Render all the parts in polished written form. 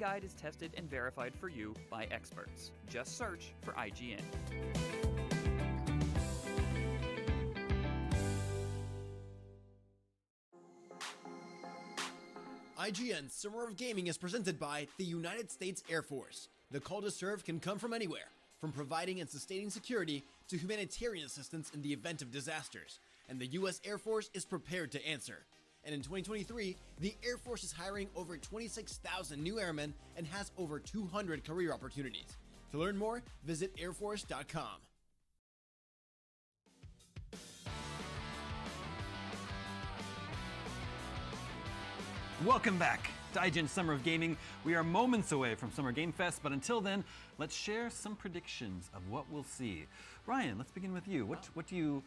guide is tested and verified for you by experts. Just search for IGN. IGN's Summer of Gaming is presented by the United States Air Force. The call to serve can come from anywhere, from providing and sustaining security to humanitarian assistance in the event of disasters, and the U.S. Air Force is prepared to answer. And in 2023, the Air Force is hiring over 26,000 new airmen and has over 200 career opportunities. To learn more, visit airforce.com. Welcome back to IGN Summer of Gaming. We are moments away from Summer Game Fest, but until then, let's share some predictions of what we'll see. Ryan, let's begin with you. What do you...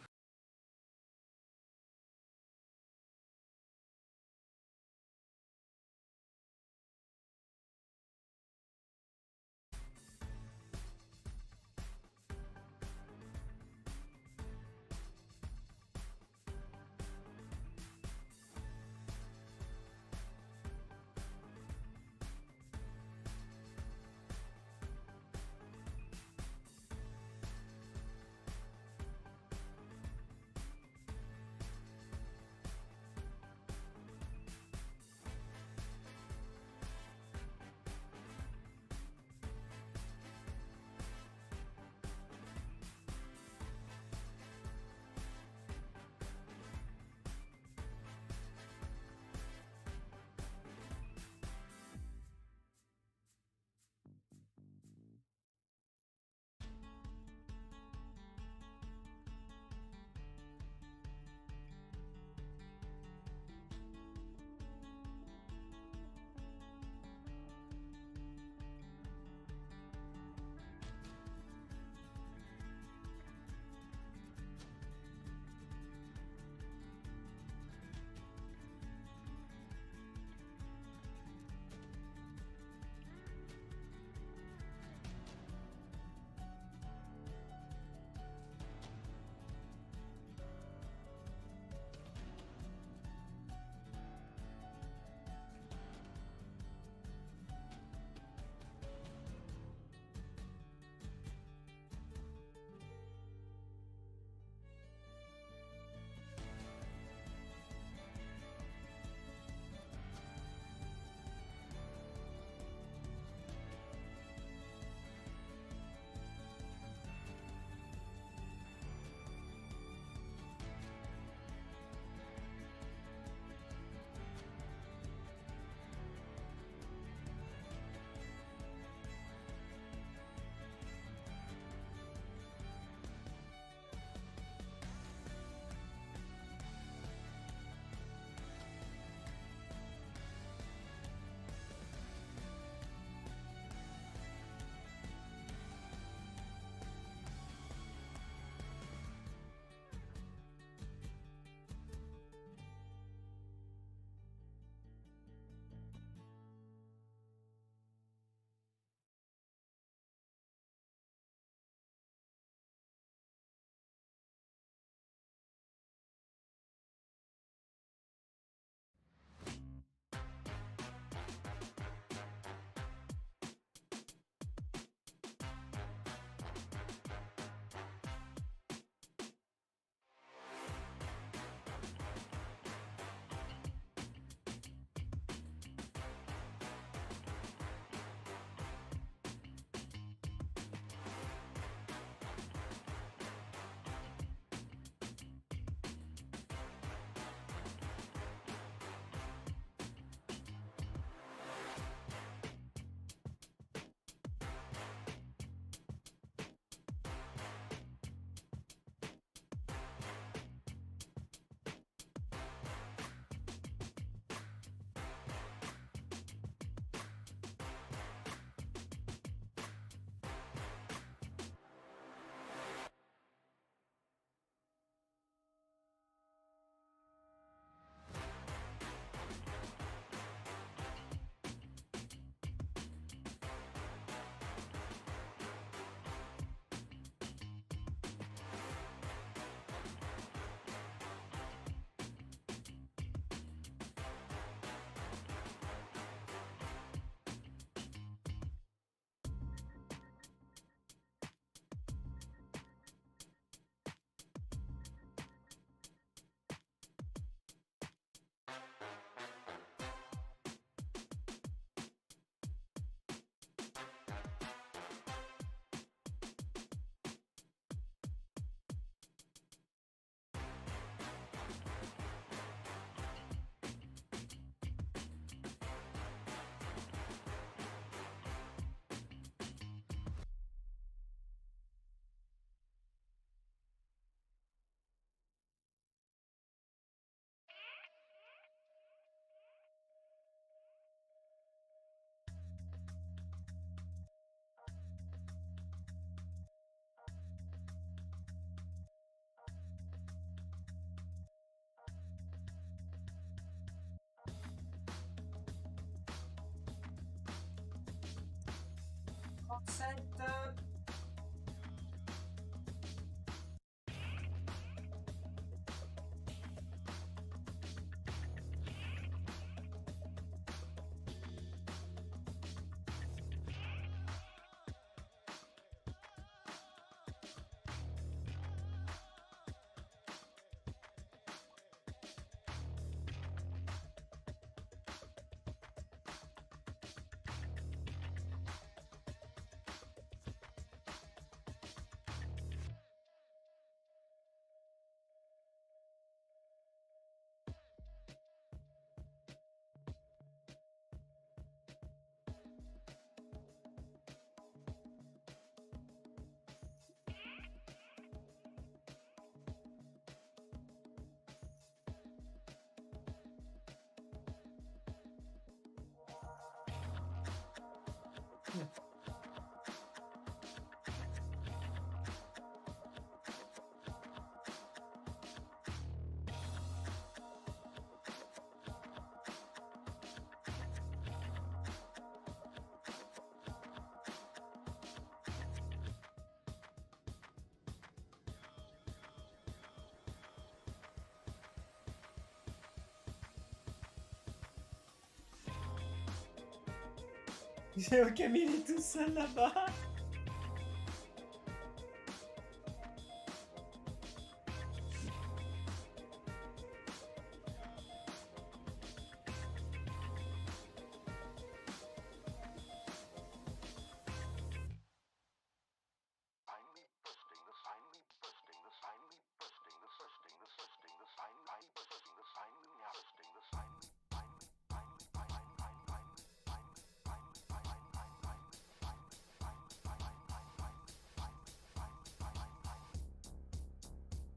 Camille il est tout seul là-bas.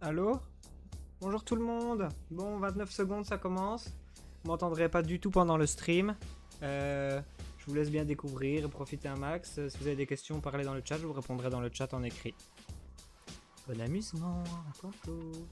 Allô? Bonjour tout le monde. Bon, 29 secondes, ça commence. Vous m'entendrez pas du tout pendant le stream. Je vous laisse bien découvrir et profiter un max. Si vous avez des questions, parlez dans le chat. Je vous répondrai dans le chat en écrit. Bon amusement. À tantôt.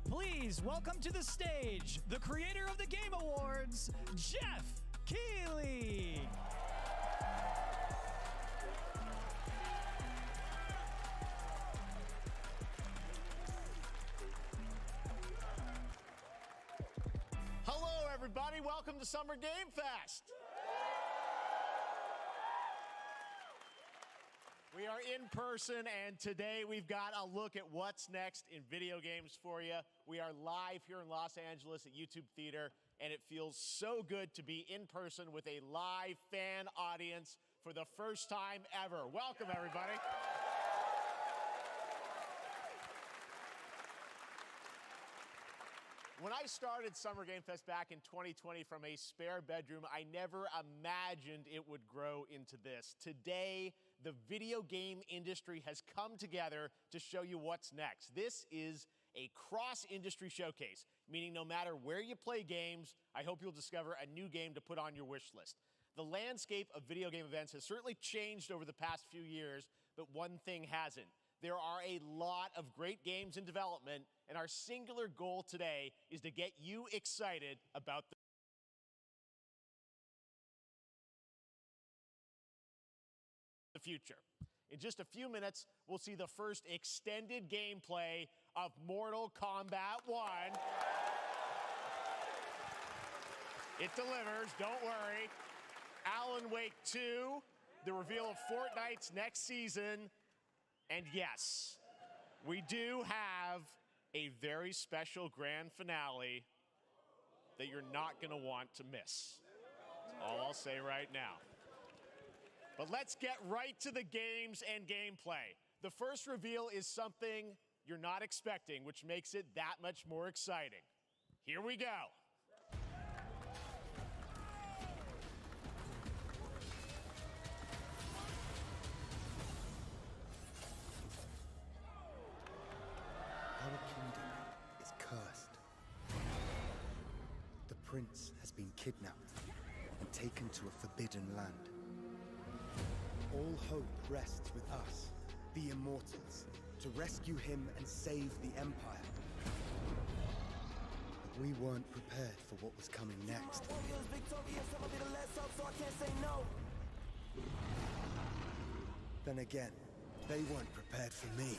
Please welcome to the stage the creator of the Game Awards, Jeff Keighley. Hello, everybody. Welcome to Summer Game Fest. We are in person, and today we've got a look at what's next in video games for you. We are live here in Los Angeles at YouTube Theater, and it feels so good to be in person with a live fan audience for the first time ever. Welcome, everybody. When I started Summer Game Fest back in 2020 from a spare bedroom, I never imagined it would grow into this. Today, the video game industry has come together to show you what's next. This is a cross-industry showcase, meaning no matter where you play games, I hope you'll discover a new game to put on your wish list. The landscape of video game events has certainly changed over the past few years, but one thing hasn't. There are a lot of great games in development, and our singular goal today is to get you excited about the future. In just a few minutes, we'll see the first extended gameplay of Mortal Kombat 1. It delivers, don't worry. Alan Wake 2, the reveal of Fortnite's next season, and yes, we do have a very special grand finale that you're not going to want to miss. That's all I'll say right now. But let's get right to the games and gameplay. The first reveal is something you're not expecting, which makes it that much more exciting. Here we go. prince has been kidnapped and taken to a forbidden land. All hope rests with us, the Immortals, to rescue him and save the Empire. But we weren't prepared for what was coming next. Then again, they weren't prepared for me.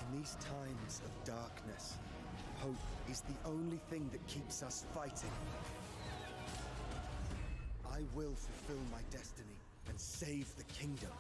In these times of darkness, hope is the only thing that keeps us fighting. I will fulfill my destiny and save the kingdom.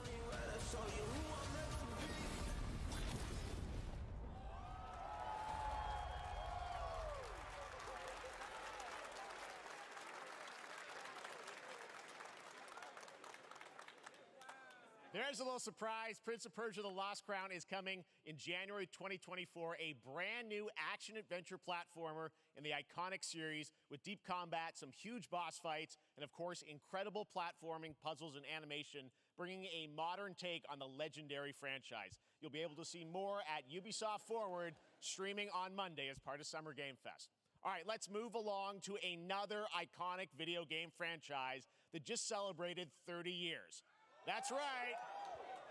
There's a little surprise. Prince of Persia: The Lost Crown is coming in January 2024, a brand new action-adventure platformer in the iconic series with deep combat, some huge boss fights, and of course, incredible platforming, puzzles, and animation, bringing a modern take on the legendary franchise. You'll be able to see more at Ubisoft Forward, streaming on Monday as part of Summer Game Fest. All right, let's move along to another iconic video game franchise that just celebrated 30 years. That's right.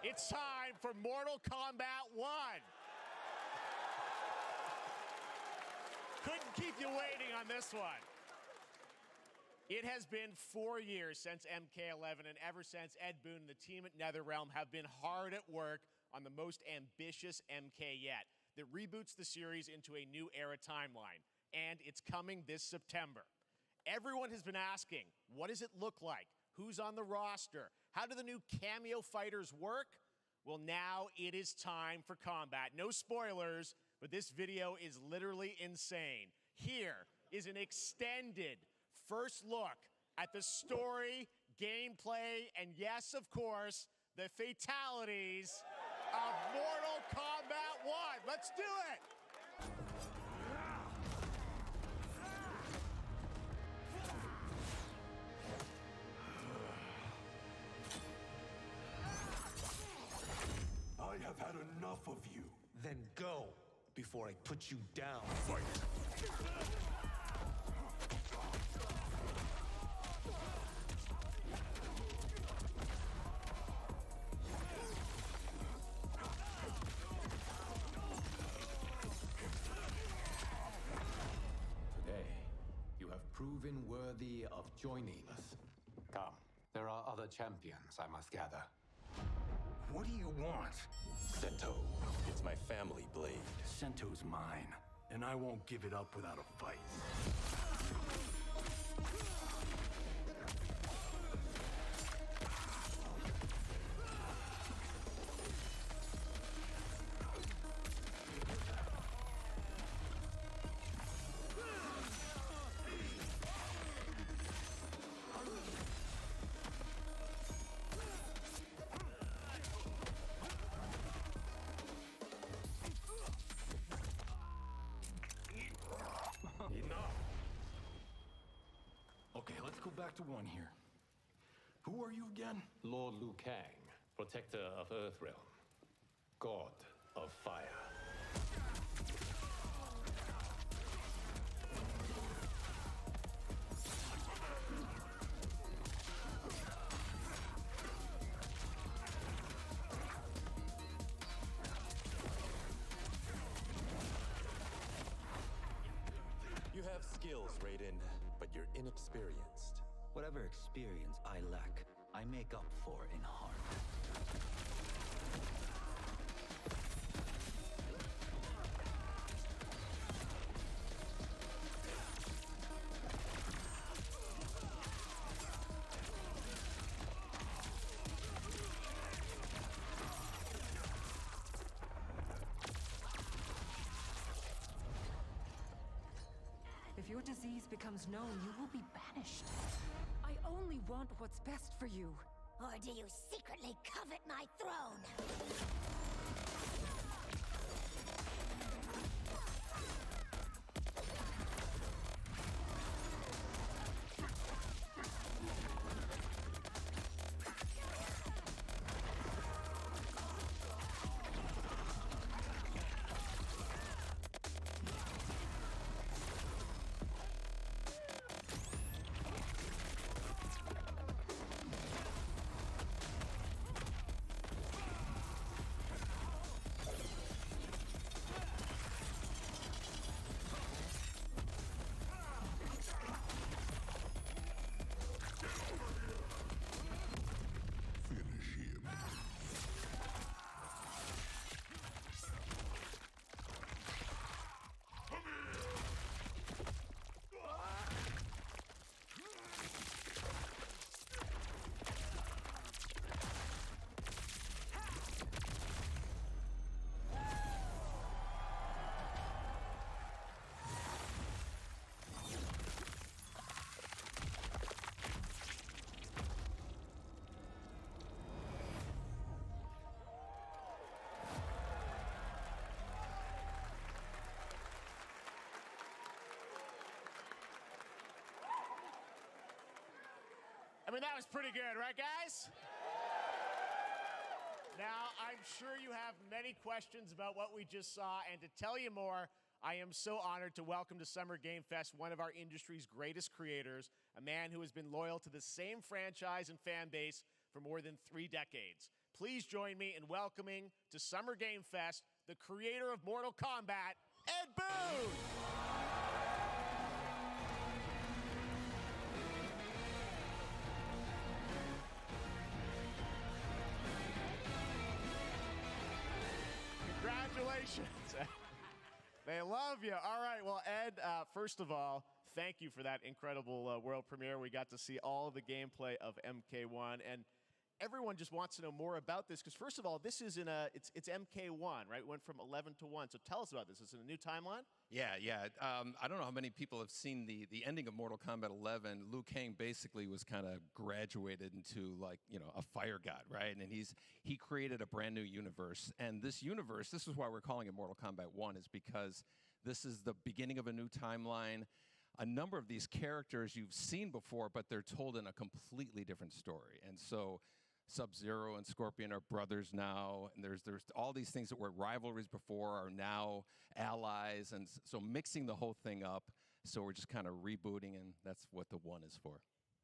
It's time for Mortal Kombat 1. Couldn't keep you waiting on this one. It has been 4 years since MK11, and ever since, Ed Boon and the team at NetherRealm have been hard at work on the most ambitious MK yet that reboots the series into a new era timeline, and it's coming this September. Everyone has been asking, what does it look like? Who's on the roster? How do the new cameo fighters work? Well, now it is time for combat. No spoilers, but this video is literally insane. Here is an extended first look at the story, gameplay, and yes, of course, the fatalities of Mortal Kombat 1. Let's do it! I have had enough of you. Then go, before I put you down. Fight! Today, you have proven worthy of joining us. Come, there are other champions I must gather. What do you want? Sento, it's my family blade. Sento's mine, and I won't give it up without a fight. Okay, let's go back to one here. Who are you again? Lord Liu Kang, protector of Earthrealm, god of fire. You have skills, Raiden, but you're inexperienced. Whatever experience I lack, I make up for in heart. your disease becomes known, you will be banished. I only want what's best for you. Or do you secretly covet my throne? I mean, that was pretty good, right, guys? Now, I'm sure you have many questions about what we just saw, and to tell you more, I am so honored to welcome to Summer Game Fest one of our industry's greatest creators, a man who has been loyal to the same franchise and fan base for more than 3 decades. Please join me in welcoming to Summer Game Fest the creator of Mortal Kombat, Ed Boon! Congratulations. They love you. All right, well, Ed, first of all, thank you for that incredible world premiere. We got to see all of the gameplay of MK1, and everyone just wants to know more about this, because first of all, this is it's MK1, right? It went from 11 to 1, so tell us about this. Is it a new timeline? Yeah. I don't know how many people have seen the ending of Mortal Kombat 11. Liu Kang basically was kind of graduated into, like, you know, a fire god, right? And he created a brand new universe. And this universe, this is why we're calling it Mortal Kombat 1, is because this is the beginning of a new timeline. A number of these characters you've seen before, but they're told in a completely different story. And so Sub-Zero and Scorpion are brothers now, and there's all these things that were rivalries before are now allies, and so mixing the whole thing up. So we're just kind of rebooting, and that's what the 1 is for.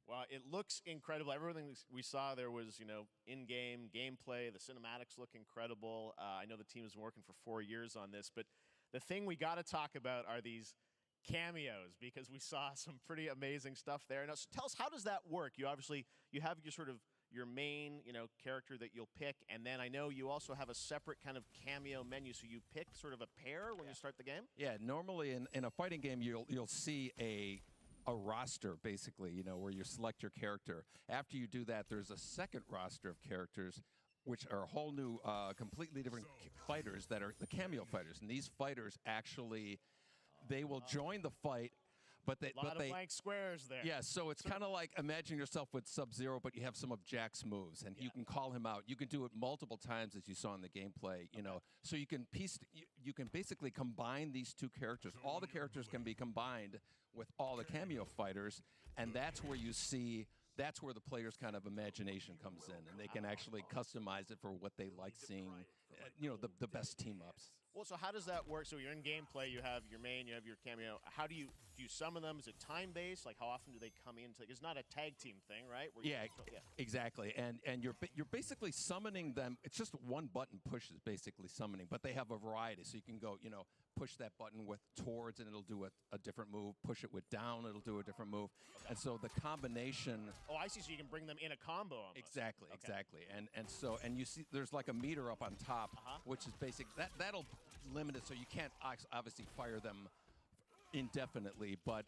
Well, it looks incredible. Everything we saw there was, you know, in-game gameplay. The cinematics look incredible. I know the team has been working for 4 years on this, but the thing we got to talk about are these cameos, because we saw some pretty amazing stuff there. Now, so tell us, how does that work? You obviously, you have your sort of your main, you know, character that you'll pick, and then I know you also have a separate kind of cameo menu, so you pick sort of a pair when you start the game? Yeah, normally in a fighting game, you'll see a roster, basically, you know, where you select your character. After you do that, there's a second roster of characters, which are a whole new, completely different fighters that are the cameo fighters. And these fighters actually, they will join the fight, but they... A lot of blank squares there. Yeah, so it's kind of like, imagine yourself with Sub-Zero, but you have some of Jack's moves, and you can call him out. You can do it multiple times, as you saw in the gameplay, you know. So you can you can basically combine these two characters. All the characters can be combined with all the cameo fighters, and that's where you see... That's where the player's kind of imagination comes in, and they can actually customize it for what they like seeing, you know, the best team-ups. Well, so how does that work? So you're in gameplay, you have your main, you have your cameo. How do you summon them? Is it time-based? Like, how often do they come into? It's not a tag team thing, right? Where Exactly. And you're basically summoning them. It's just one button push is basically summoning, but they have a variety. So you can go, you know, push that button with towards, and it'll do a different move. Push it with down, it'll do a different move. And so the combination. Oh, I see. So you can bring them in a combo almost. Exactly. And you see there's like a meter up on top, which is basic. That'll limit it, so you can't obviously fire them indefinitely, but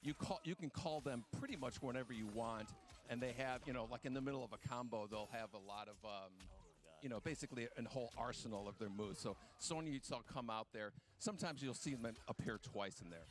you can call them pretty much whenever you want, and they have, you know, like in the middle of a combo, they'll have a lot of you know, basically a whole arsenal of their moves. So Sonya, you saw come out there. Sometimes you'll see them appear twice in there.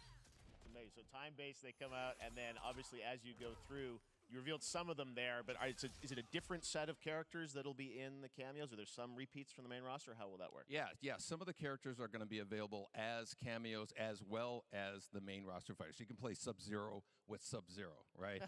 Amazing. So time-based, they come out, and then obviously as you go through, you revealed some of them there, but is it a different set of characters that'll be in the cameos? Are there some repeats from the main roster? How will that work? Yeah. Some of the characters are going to be available as cameos as well as the main roster fighters. You can play Sub-Zero with Sub-Zero, right?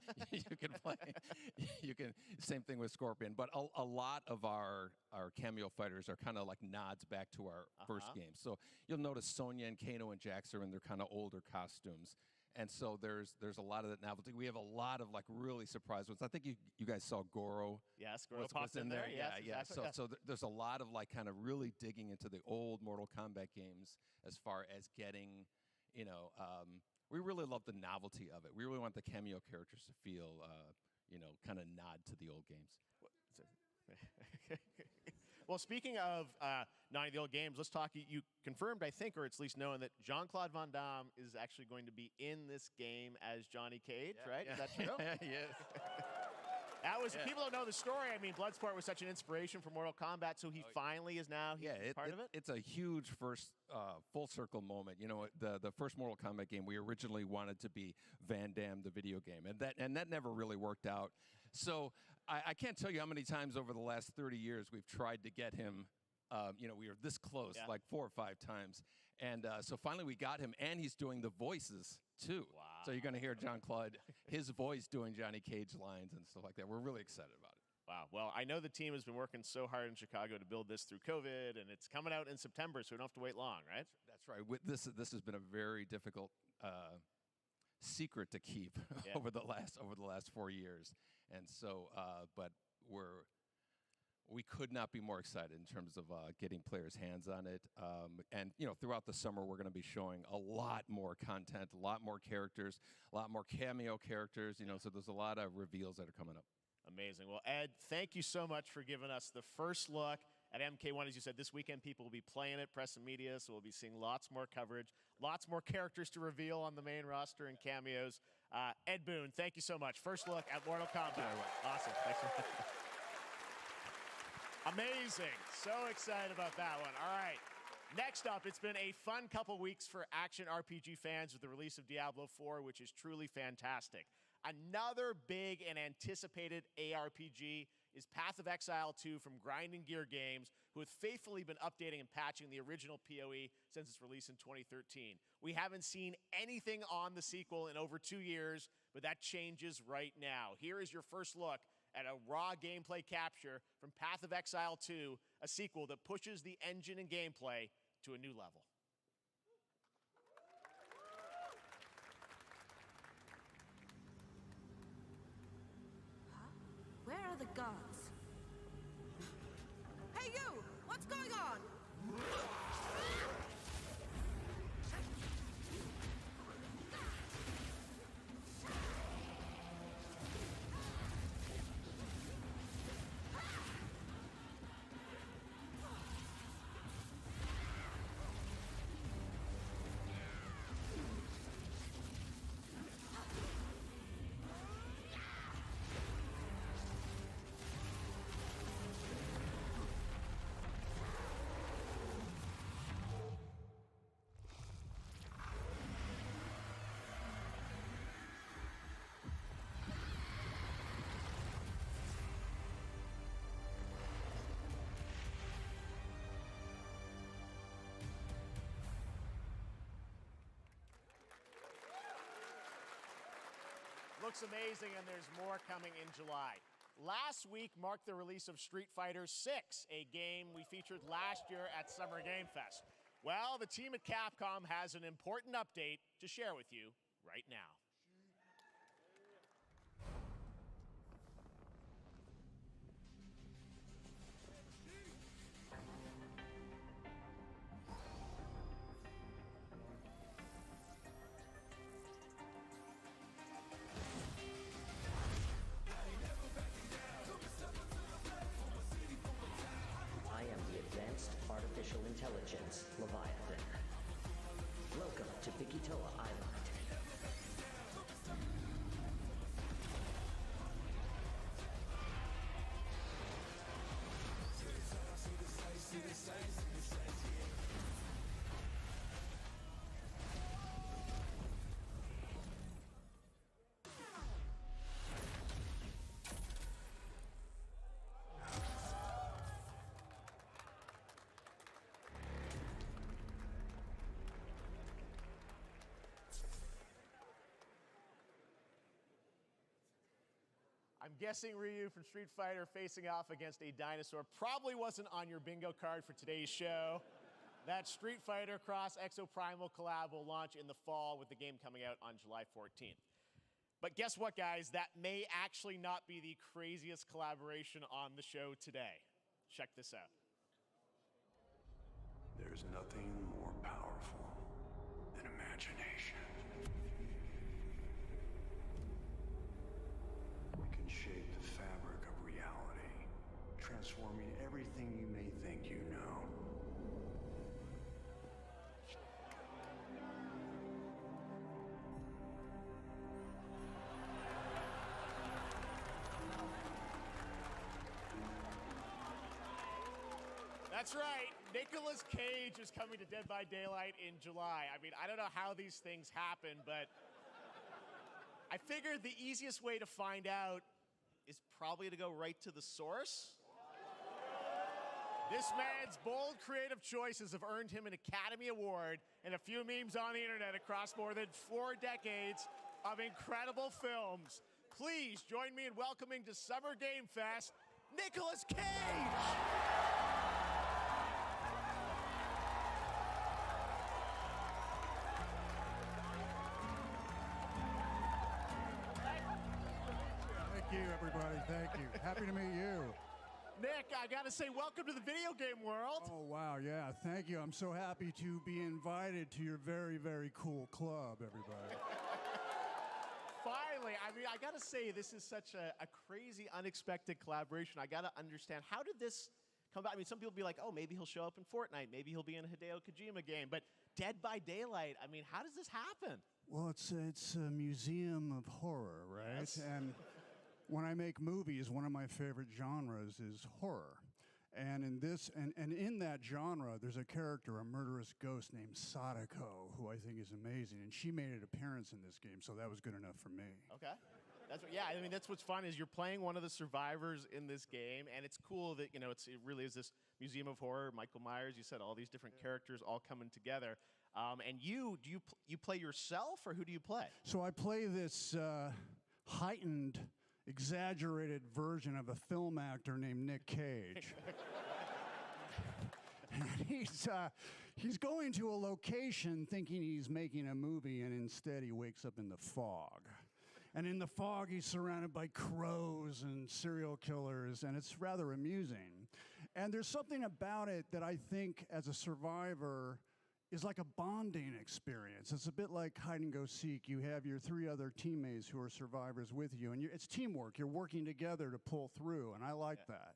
Same thing with Scorpion. But a lot of our cameo fighters are kind of like nods back to our first game. So you'll notice Sonya and Kano and Jax are in their kind of older costumes. And so there's a lot of that novelty. We have a lot of like really surprise ones. I think you guys saw Goro. Yes, Goro popped in there. Yeah. Exactly. So there's a lot of like kind of really digging into the old Mortal Kombat games as far as getting, we really love the novelty of it. We really want the cameo characters to feel, kind of nod to the old games. Well, speaking of nodding the old games, let's talk. You confirmed, I think, or it's at least known that Jean-Claude Van Damme is actually going to be in this game as Johnny Cage, right? Is that true? Yes. That was, people don't know the story. I mean, Bloodsport was such an inspiration for Mortal Kombat, so he finally is now part of it? It's a huge first full circle moment. The first Mortal Kombat game, we originally wanted to be Van Damme, the video game, and that never really worked out. So I can't tell you how many times over the last 30 years we've tried to get him. We were this close, like 4 or 5 times. And so finally we got him, and he's doing the voices, too. Wow. So you're going to hear Jean-Claude, his voice doing Johnny Cage lines and stuff like that. We're really excited about it. Wow. Well, I know the team has been working so hard in Chicago to build this through COVID, and it's coming out in September, so we don't have to wait long, right? That's right. This has been a very difficult secret to keep over the last 4 years. And so, but we could not be more excited in terms of getting players' hands on it. And throughout the summer, we're going to be showing a lot more content, a lot more characters, a lot more cameo characters. So there's a lot of reveals that are coming up. Amazing. Well, Ed, thank you so much for giving us the first look at MK1. As you said, this weekend people will be playing it, press and media, so we'll be seeing lots more coverage, lots more characters to reveal on the main roster and cameos. Ed Boon, thank you so much. First look at Mortal Kombat. Awesome. Thanks so much. Amazing. So excited about that one. All right. Next up, it's been a fun couple weeks for action RPG fans with the release of Diablo 4, which is truly fantastic. Another big and anticipated ARPG is Path of Exile 2 from Grinding Gear Games, who have faithfully been updating and patching the original PoE since its release in 2013. We haven't seen anything on the sequel in over 2 years, but that changes right now. Here is your first look at a raw gameplay capture from Path of Exile 2, a sequel that pushes the engine and gameplay to a new level. Where are the guards? Hey you! What's going on? Looks amazing, and there's more coming in July. Last week marked the release of Street Fighter 6, a game we featured last year at Summer Game Fest. Well, the team at Capcom has an important update to share with you right now. I am the Advanced Artificial Intelligence, Leviathan. Welcome to Bikitoa Island. I'm guessing Ryu from Street Fighter facing off against a dinosaur probably wasn't on your bingo card for today's show. That Street Fighter Cross Exoprimal collab will launch in the fall with the game coming out on July 14th. But guess what, guys? That may actually not be the craziest collaboration on the show today. Check this out. There's nothing more powerful than imagination. It can shape the fabric of reality, transforming everything you may think you know. That's right. Nicolas Cage is coming to Dead by Daylight in July. I mean, I don't know how these things happen, but I figured the easiest way to find out is probably to go right to the source. This man's bold creative choices have earned him an Academy Award and a few memes on the internet across more than 4 decades of incredible films. Please join me in welcoming to Summer Game Fest, Nicolas Cage! Thank you, everybody. Thank you. Happy to meet you. Nick, I gotta say, welcome to the video game world. Oh, wow. Yeah, thank you. I'm so happy to be invited to your very, very cool club, everybody. Finally, I mean, I gotta say, this is such a crazy, unexpected collaboration. I gotta understand, how did this come about? I mean, some people be like, oh, maybe he'll show up in Fortnite. Maybe he'll be in a Hideo Kojima game. But Dead by Daylight, I mean, how does this happen? Well, it's a museum of horror, right? Yes. And when I make movies, one of my favorite genres is horror. And in this, and in that genre, there's a character, a murderous ghost named Sadako, who I think is amazing. And she made an appearance in this game, so that was good enough for me. Okay. That's what, yeah, I mean, that's what's fun is you're playing one of the survivors in this game, and it's cool that, you know, it really is this museum of horror. Michael Myers, you said all these different characters all coming together. And you play yourself, or who do you play? So I play this heightened, exaggerated version of a film actor named Nick Cage. And he's going to a location thinking he's making a movie, and instead he wakes up in the fog. And in the fog, he's surrounded by crows and serial killers, and it's rather amusing. And there's something about it that I think, as a survivor, is like a bonding experience. It's a bit like hide and go seek. You have your 3 other teammates who are survivors with you, and it's teamwork. You're working together to pull through, and I like that.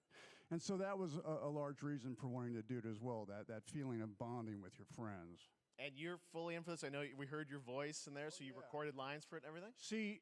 And so that was a large reason for wanting to do it as well, that feeling of bonding with your friends. And you're fully in for this. I know we heard your voice in there, so you recorded lines for it and everything? See,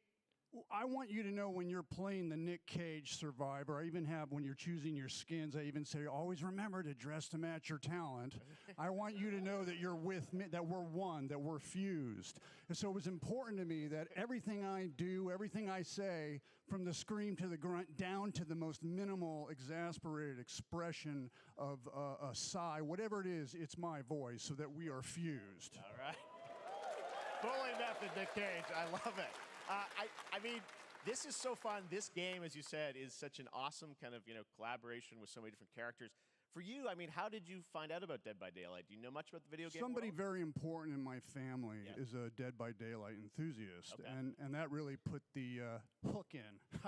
I want you to know when you're playing the Nick Cage survivor, I even have, when you're choosing your skins, I even say, always remember to dress to match your talent. I want you to know that you're with me, that we're one, that we're fused. And so it was important to me that everything I do, everything I say, from the scream to the grunt, down to the most minimal, exasperated expression of a sigh, whatever it is, it's my voice, so that we are fused. All right. Fully method, Nick Cage. I love it. I mean, this is so fun. This game, as you said, is such an awesome kind of, collaboration with so many different characters. For you, I mean, how did you find out about Dead by Daylight? Do you know much about the video game Somebody world? very important in my family is a Dead by Daylight enthusiast, and that really put the hook in,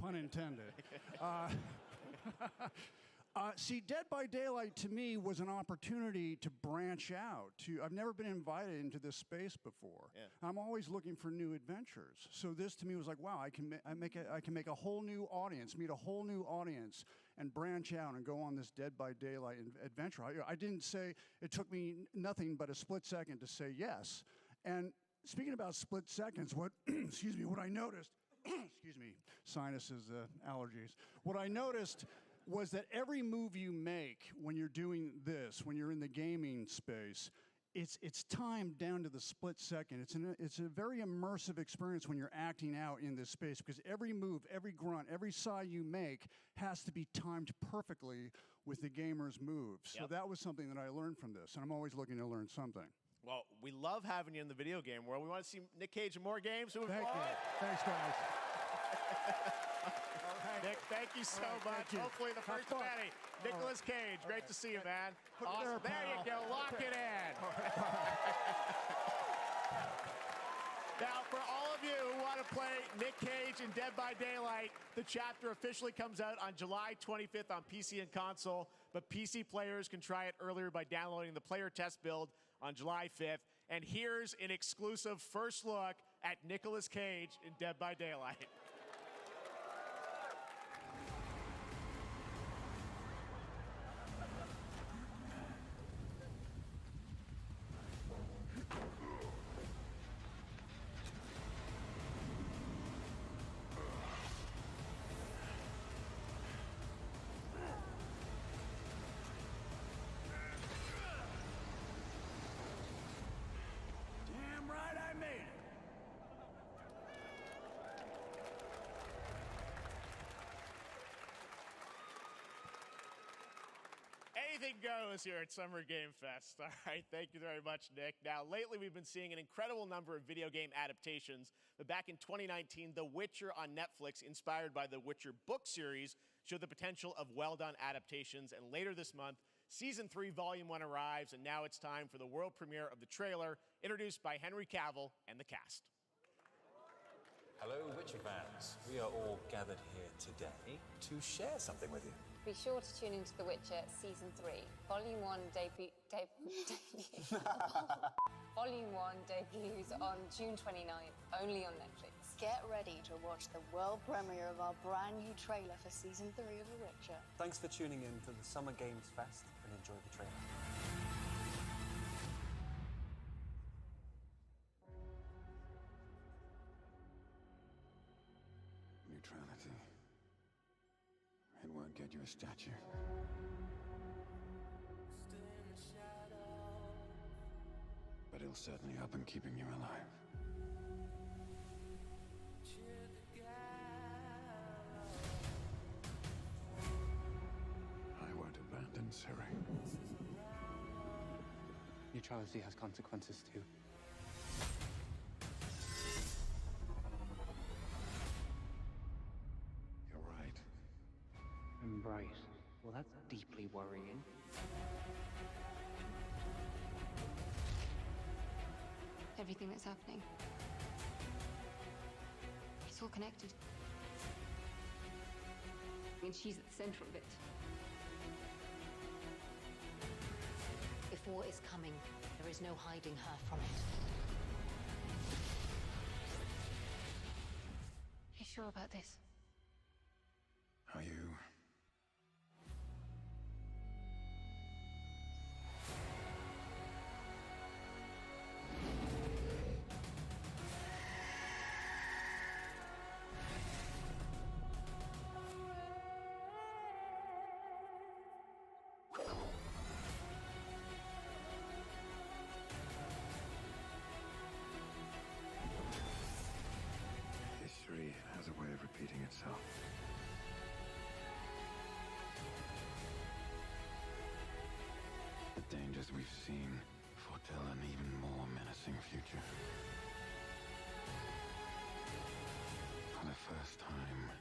pun intended. See, Dead by Daylight to me was an opportunity to branch out. I've never been invited into this space before. Yeah. I'm always looking for new adventures. So this to me was like, wow, I can make a whole new audience, meet a whole new audience, and branch out and go on this Dead by Daylight adventure. I didn't say, it took me nothing but a split second to say yes. And speaking about split seconds, what I noticed, excuse me, sinuses, allergies. What I noticed was that every move you make when you're doing this, when you're in the gaming space, it's timed down to the split second. It's a very immersive experience when you're acting out in this space, because every move, every grunt, every sigh you make has to be timed perfectly with the gamer's moves. So that was something that I learned from this, and I'm always looking to learn something. Well, we love having you in the video game world. We want to see Nick Cage in more games. Thank you. Thanks, guys. Nick, thank you so much. Hopefully the first of many. Nicolas Cage, great to see you, man. Awesome. There you go. Lock it in. Now, for all of you who want to play Nick Cage in Dead by Daylight, the chapter officially comes out on July 25th on PC and console, but PC players can try it earlier by downloading the player test build on July 5th. And here's an exclusive first look at Nicolas Cage in Dead by Daylight. Damn right I made it. Anything goes here at Summer Game Fest. All right, thank you very much, Nick. Now, lately we've been seeing an incredible number of video game adaptations, but back in 2019, The Witcher on Netflix, inspired by the Witcher book series, showed the potential of well-done adaptations, and later this month, Season 3, Volume 1 arrives, and now it's time for the world premiere of the trailer, introduced by Henry Cavill and the cast. Hello, Witcher fans. We are all gathered here today to share something with you. Be sure to tune into The Witcher Season 3, Volume 1 Volume 1 debuts on June 29th, only on Netflix. Get ready to watch the world premiere of our brand new trailer for Season 3 of The Witcher. Thanks for tuning in to the Summer Games Fest and enjoy the trailer. Neutrality. It won't get you a statue. But it'll certainly help in keeping you alive. I won't abandon Ciri. Neutrality has consequences too. You're right. Right. Well, that's deeply worrying. Everything that's happening, it's all connected. And she's at the center of it. If war is coming, there is no hiding her from it. You sure about this? Are you? History has a way of repeating itself. The dangers we've seen foretell an even more menacing future. For the first time,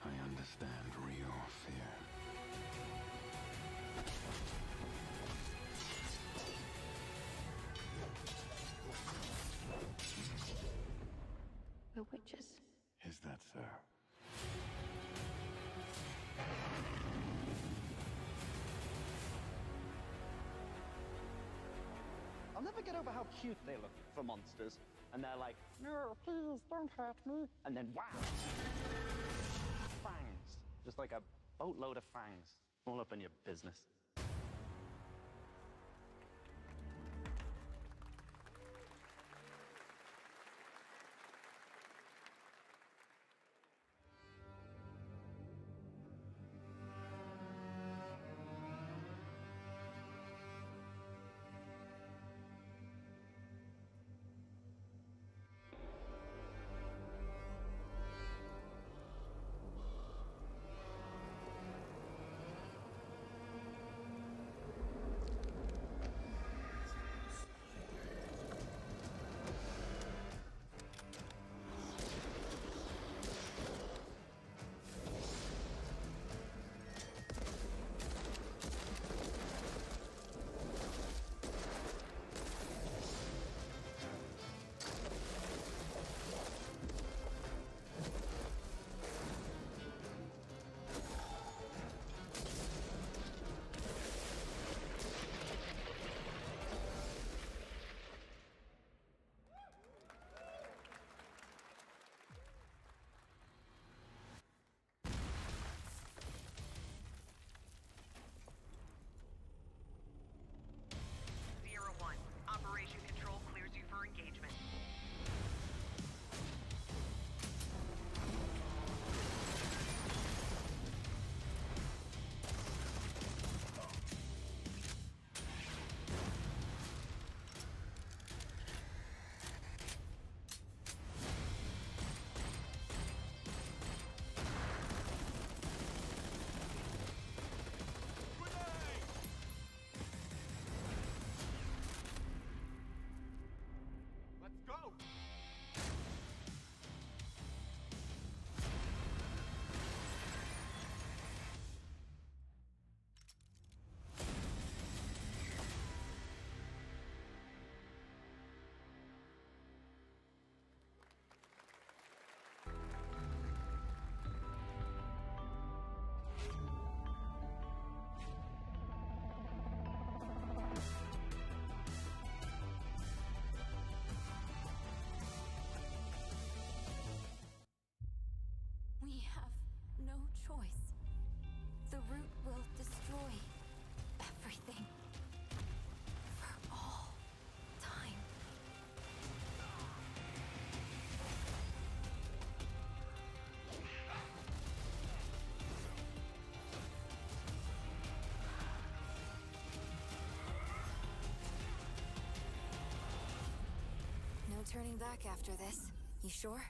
I understand real fear. We're witches. Is that so? I'll never get over how cute they look for monsters. And they're like, no, please, don't hurt me. And then, wow! Fangs. Just like a boatload of fangs. All up in your business. choice. The root will destroy everything. For all time. No turning back after this. You sure?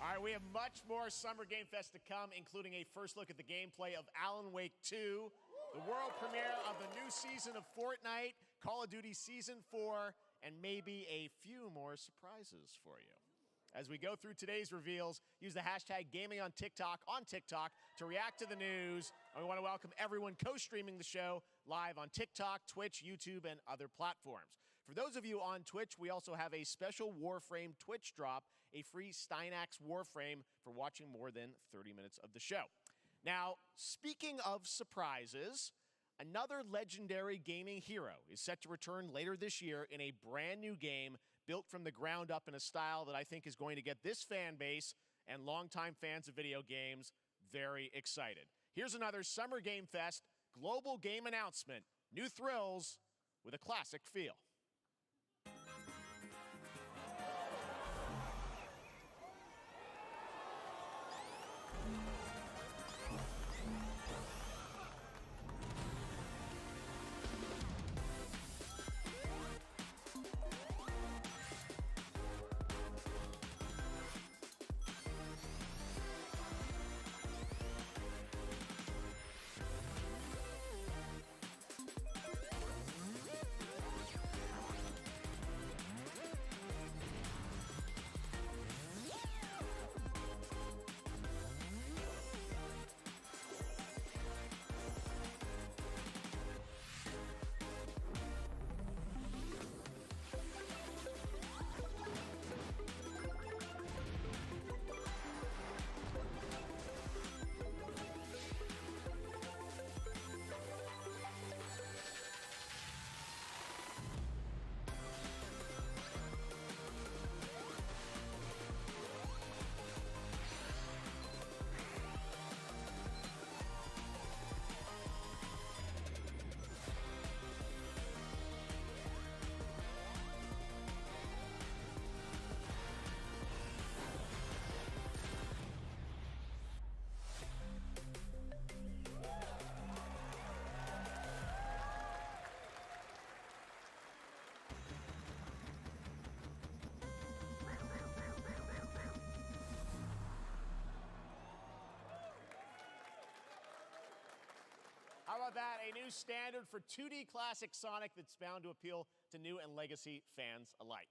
All right, we have much more Summer Game Fest to come, including a first look at the gameplay of Alan Wake 2, the world premiere of the new season of Fortnite, Call of Duty Season 4, and maybe a few more surprises for you. As we go through today's reveals, use the hashtag gaming on TikTok to react to the news. And we want to welcome everyone co-streaming the show live on TikTok, Twitch, YouTube, and other platforms. For those of you on Twitch, we also have a special Warframe Twitch drop, a free Steinax Warframe for watching more than 30 minutes of the show. Now, speaking of surprises, another legendary gaming hero is set to return later this year in a brand new game built from the ground up in a style that I think is going to get this fan base and longtime fans of video games very excited. Here's another Summer Game Fest global game announcement. New thrills with a classic feel. How about that? A new standard for 2D classic Sonic that's bound to appeal to new and legacy fans alike.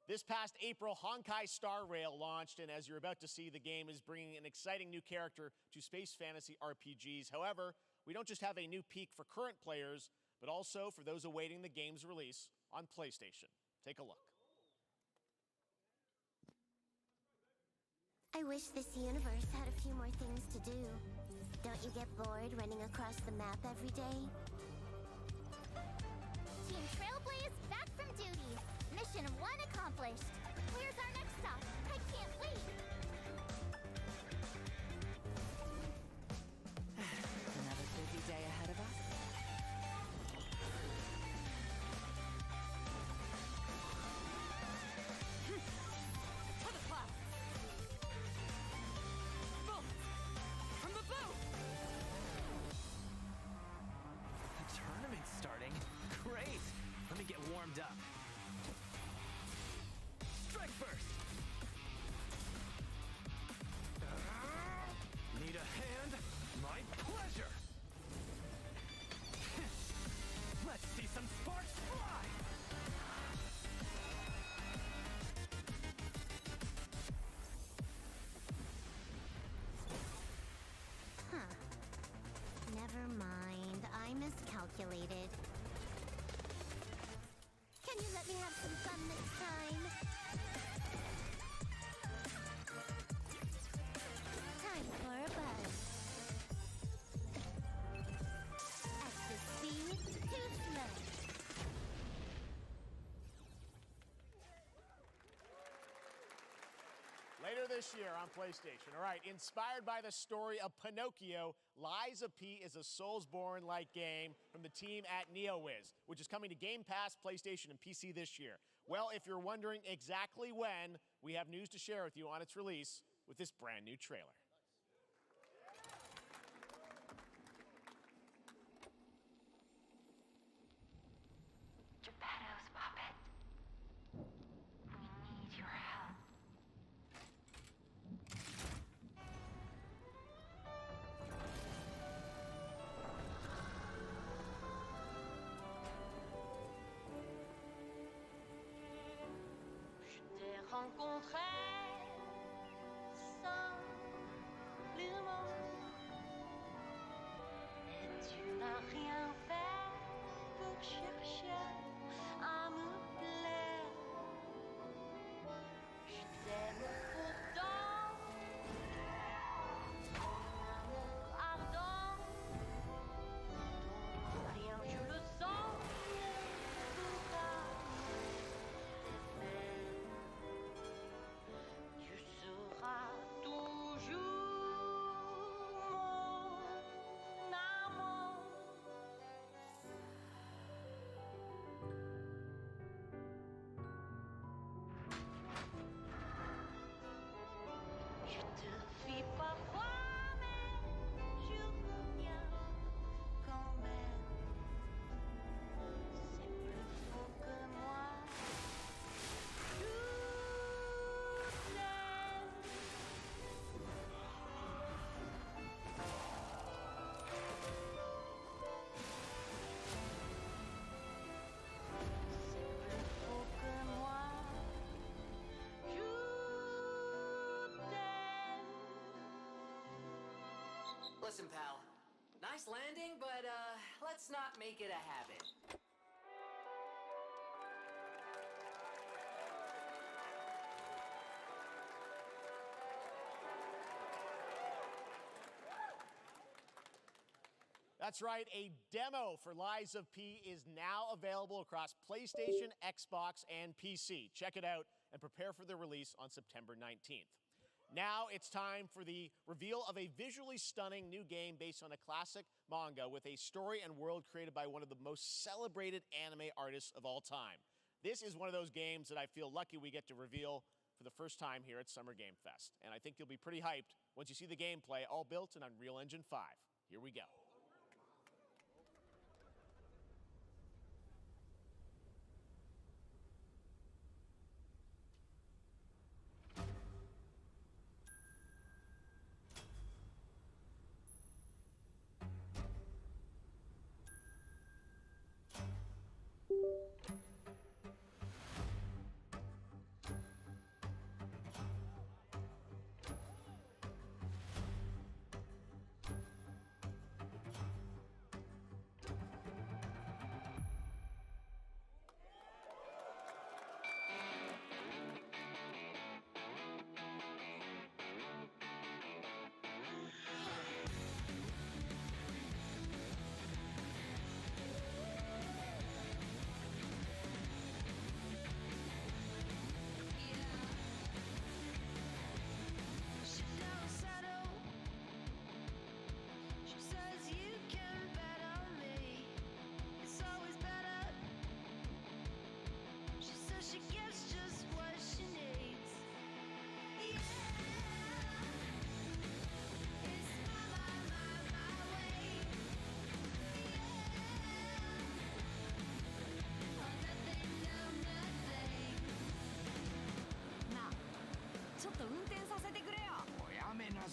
This past April, Honkai Star Rail launched, and as you're about to see, the game is bringing an exciting new character to space fantasy RPGs. However, we don't just have a new peak for current players, but also for those awaiting the game's release on PlayStation. Take a look. I wish this universe had a few more things to do. Don't you get bored running across the map every day? Team Trailblaze back from duty. Mission 1 accomplished. Where's our next stop? I can't wait. Another busy day ahead of us. wound up. Strike first. Need a hand? My pleasure. Let's see some sparks fly. Huh. Never mind. I miscalculated. Can you let me have some fun this time? Time for a buzz. Excess speed, too slow. Later this year on PlayStation. All right, inspired by the story of Pinocchio, Lies of P is a Soulsborne-like game from the team at NeoWiz, which is coming to Game Pass, PlayStation, and PC this year. Well, if you're wondering exactly when, we have news to share with you on its release with this brand new trailer. Geppetto's puppet. We need your help. Je t'ai rencontré simplement et tu n'as rien fait pour chercher à me plaire. Je t'aime pourtant, ton amour ardent, rien je le sens ne pourra défaire. Tu seras toujours mon amour. Je te fuis parfois, mais je reviens quand même. C'est plus fort que moi. Je t'aime. C'est plus fort que moi. Je t'aime. Listen, pal. Nice landing, but let's not make it a habit. That's right, a demo for Lies of P is now available across PlayStation, Xbox, and PC. Check it out and prepare for the release on September 19th. Now it's time for the reveal of a visually stunning new game based on a classic manga with a story and world created by one of the most celebrated anime artists of all time. This is one of those games that I feel lucky we get to reveal for the first time here at Summer Game Fest. And I think you'll be pretty hyped once you see the gameplay, all built in Unreal Engine 5. Here we go.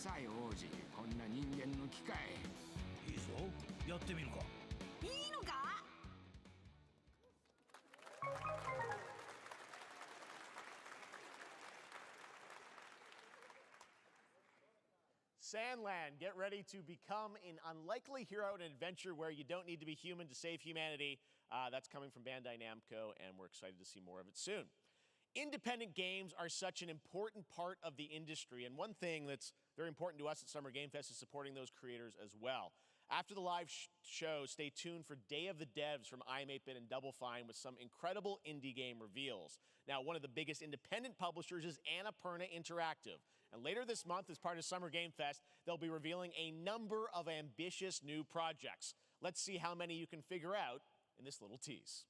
さい王子、こんな人間の機械。いいぞ、やってみるか。いいのか？ Sandland, get ready to become an unlikely hero in an adventure where you don't need to be human to save humanity. That's coming from Bandai Namco, and we're excited to see more of it soon. Independent games are such an important part of the industry, and one thing that's very important to us at Summer Game Fest is supporting those creators as well. After the live show, stay tuned for Day of the Devs from I'm 8-Bit and Double Fine with some incredible indie game reveals. Now, one of the biggest independent publishers is Annapurna Interactive. And later this month, as part of Summer Game Fest, they'll be revealing a number of ambitious new projects. Let's see how many you can figure out in this little tease.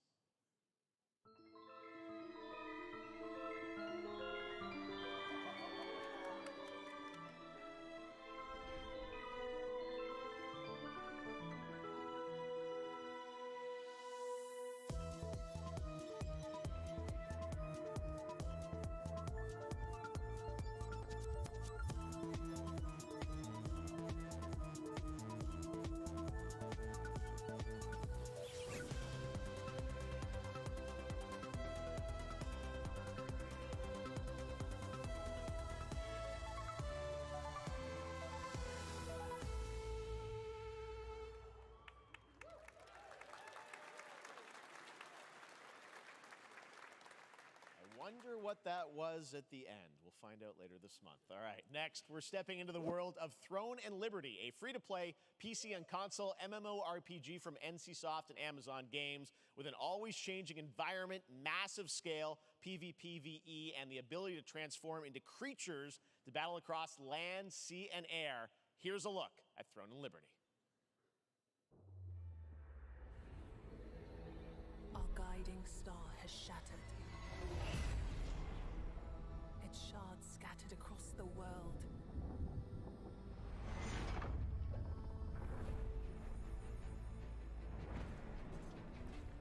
Wonder what that was at the end. We'll find out later this month. All right, next, we're stepping into the world of Throne and Liberty, a free-to-play PC and console MMORPG from NCSoft and Amazon Games with an always-changing environment, massive scale, PvPvE, and the ability to transform into creatures to battle across land, sea, and air. Here's a look at Throne and Liberty. Our guiding star has shattered. Its shards scattered across the world.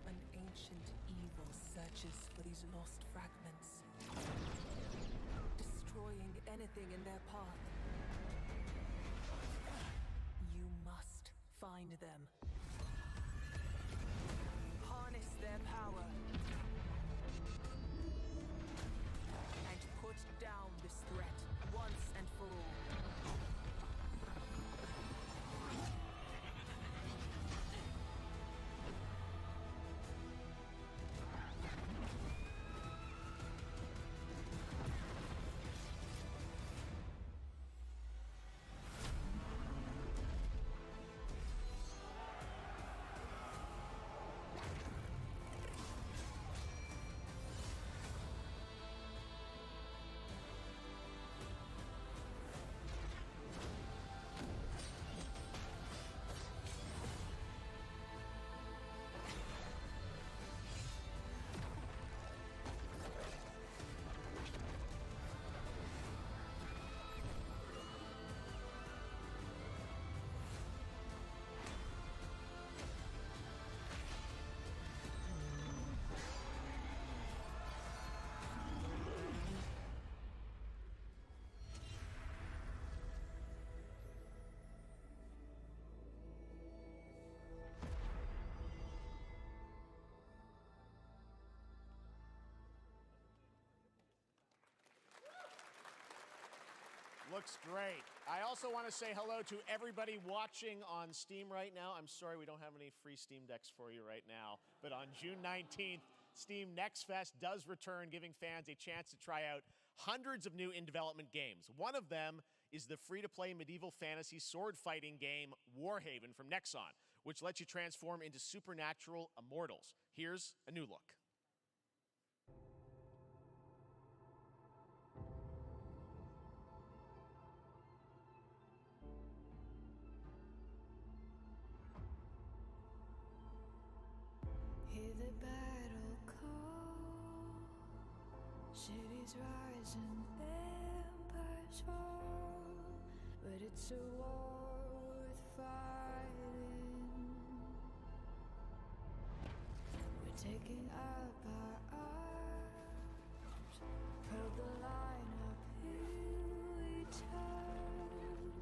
An ancient evil searches for these lost fragments, destroying anything in their path. You must find them. Harness their power. Put down this threat once and for all. Looks great. I also want to say hello to everybody watching on Steam right now. I'm sorry we don't have any free Steam Decks for you right now, but on June 19th, Steam Next Fest does return, giving fans a chance to try out hundreds of new in-development games. One of them is the free-to-play medieval fantasy sword-fighting game Warhaven from Nexon, which lets you transform into supernatural immortals. Here's a new look. Hear the battle call, cities rise and empires fall, but it's a war worth fighting. We're taking up our arms, hold the line up, here we turn.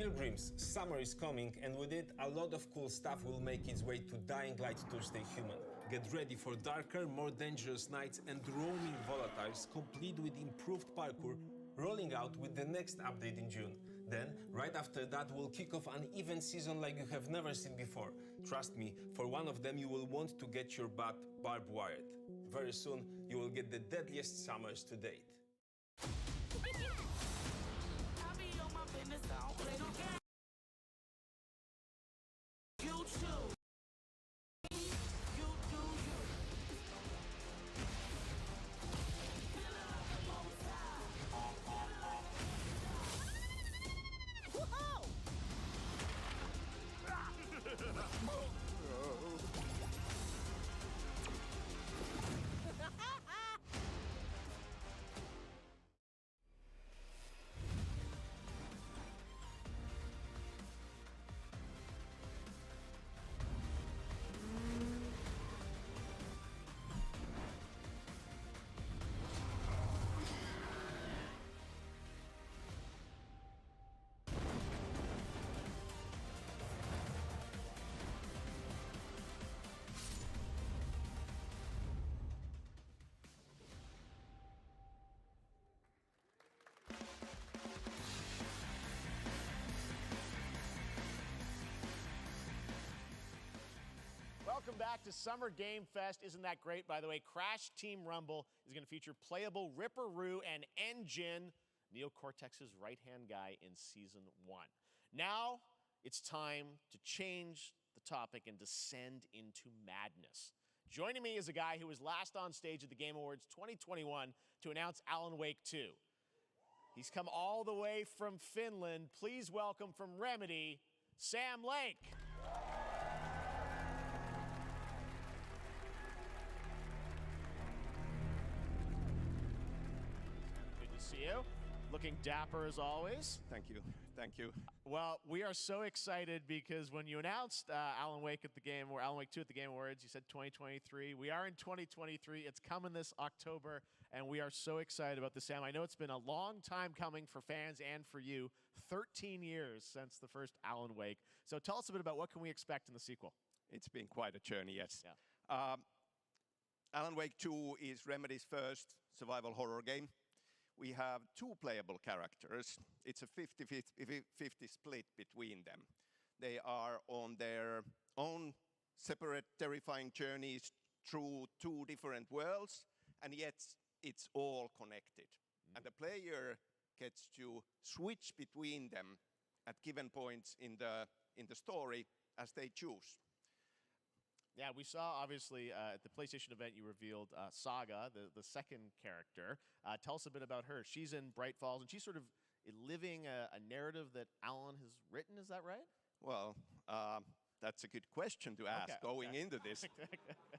Pilgrims, summer is coming, and with it, a lot of cool stuff will make its way to Dying Light Tuesday Human. Get ready for darker, more dangerous nights and roaming volatiles, complete with improved parkour, rolling out with the next update in June. Then, right after that, we'll kick off an event season like you have never seen before. Trust me, for one of them you will want to get your butt barbed wired. Very soon, you will get the deadliest summers to date. Welcome back to Summer Game Fest. Isn't that great? By the way, Crash Team Rumble is going to feature playable Ripperoo and Engine, Neo Cortex's right-hand guy in Season 1. Now, it's time to change the topic and descend into madness. Joining me is a guy who was last on stage at the Game Awards 2021 to announce Alan Wake 2. He's come all the way from Finland. Please welcome from Remedy, Sam Lake. See you. Looking dapper as always. Thank you. Thank you. Well, we are so excited because when you announced Alan Wake 2 at the Game Awards, you said 2023. We are in 2023. It's coming this October, and we are so excited about this, Sam. I know it's been a long time coming for fans and for you. 13 years since the first Alan Wake. So tell us a bit about what can we expect in the sequel. It's been quite a journey, yes. Yeah. Alan Wake 2 is Remedy's first survival horror game. We have two playable characters. It's a 50-50 split between them. They are on their own separate terrifying journeys through two different worlds, and yet it's all connected. And the player gets to switch between them at given points in the story as they choose. Yeah, we saw, obviously, at the PlayStation event, you revealed Saga, the second character. Tell us a bit about her. She's in Bright Falls, and she's sort of living a narrative that Alan has written. Is that right? Well, that's a good question to ask going into this.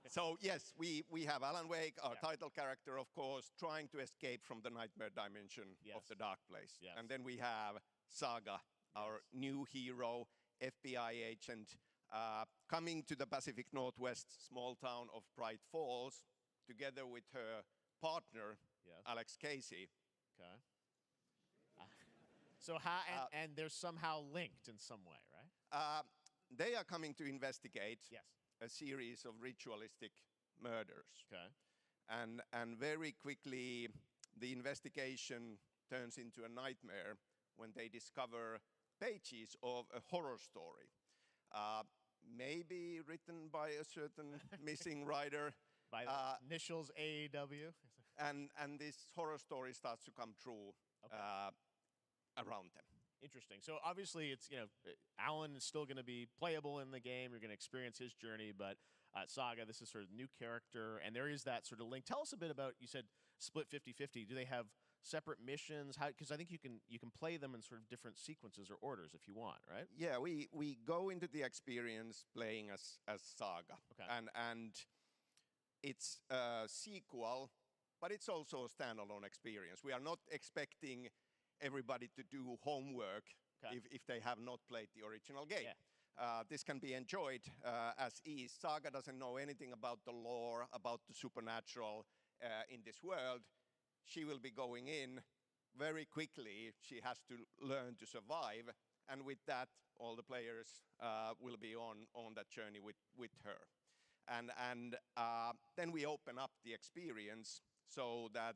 So, yes, we have Alan Wake, our title character, of course, trying to escape from the nightmare dimension of the dark place. Yes. And then we have Saga, our new hero, FBI agent, coming to the Pacific Northwest small town of Bright Falls, together with her partner, Alex Casey. Okay. So and they're somehow linked in some way, right? They are coming to investigate a series of ritualistic murders. Okay. And very quickly, the investigation turns into a nightmare when they discover pages of a horror story. Maybe written by a certain missing writer. By the initials AEW. And this horror story starts to come true around them. Interesting. So obviously it's, Alan is still going to be playable in the game. You're going to experience his journey, but Saga, this is sort of new character, and there is that sort of link. Tell us a bit about, you said split 50-50. Do they have separate missions? Because I think you can play them in sort of different sequences or orders if you want, right? Yeah, we go into the experience playing as Saga. Okay. And it's a sequel, but it's also a standalone experience. We are not expecting everybody to do homework if they have not played the original game. Yeah. This can be enjoyed as is. Saga doesn't know anything about the lore, about the supernatural in this world. She will be going in very quickly. She has to learn to survive. and with that, all the players will be on that journey with her. And then we open up the experience so that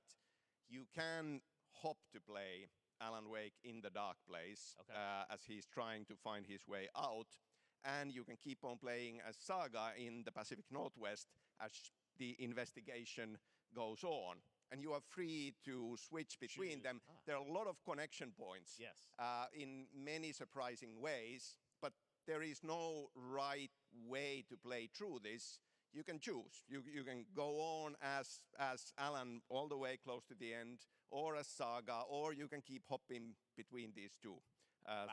you can hop to play Alan Wake in the dark place as he's trying to find his way out. And you can keep on playing as Saga in the Pacific Northwest as the investigation goes on. And you are free to switch between them. There are a lot of connection points in many surprising ways, but there is no right way to play through this. You can choose. You can go on as Alan all the way close to the end, or as Saga, or you can keep hopping between these two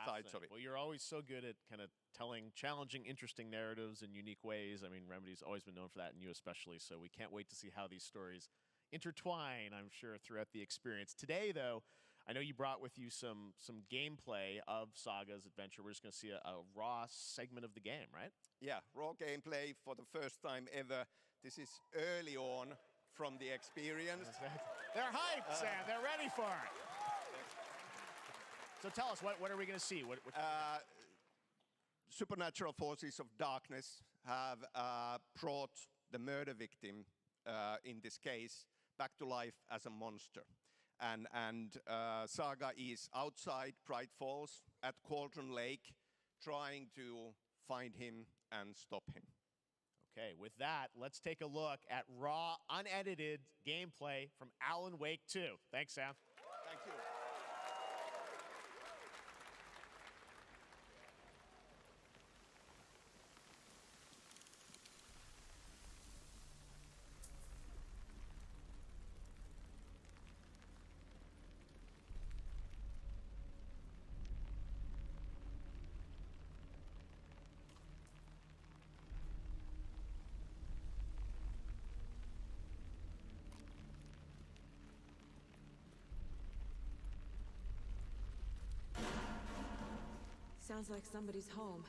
sides of it. Well, you're always so good at kind of telling challenging, interesting narratives in unique ways. I mean, Remedy's always been known for that, and you especially, so we can't wait to see how these stories intertwine, I'm sure, throughout the experience. Today, though, I know you brought with you some gameplay of Saga's adventure. We're just going to see a raw segment of the game, right? Yeah, raw gameplay for the first time ever. This is early on from the experience. They're hyped, Sam. They're ready for it. So tell us, what are we going to see? What supernatural forces of darkness have brought the murder victim, in this case, back to life as a monster. And Saga is outside Bright Falls at Cauldron Lake, trying to find him and stop him. Okay, with that, let's take a look at raw, unedited gameplay from Alan Wake 2. Thanks, Sam. Thank you. Sounds like somebody's home.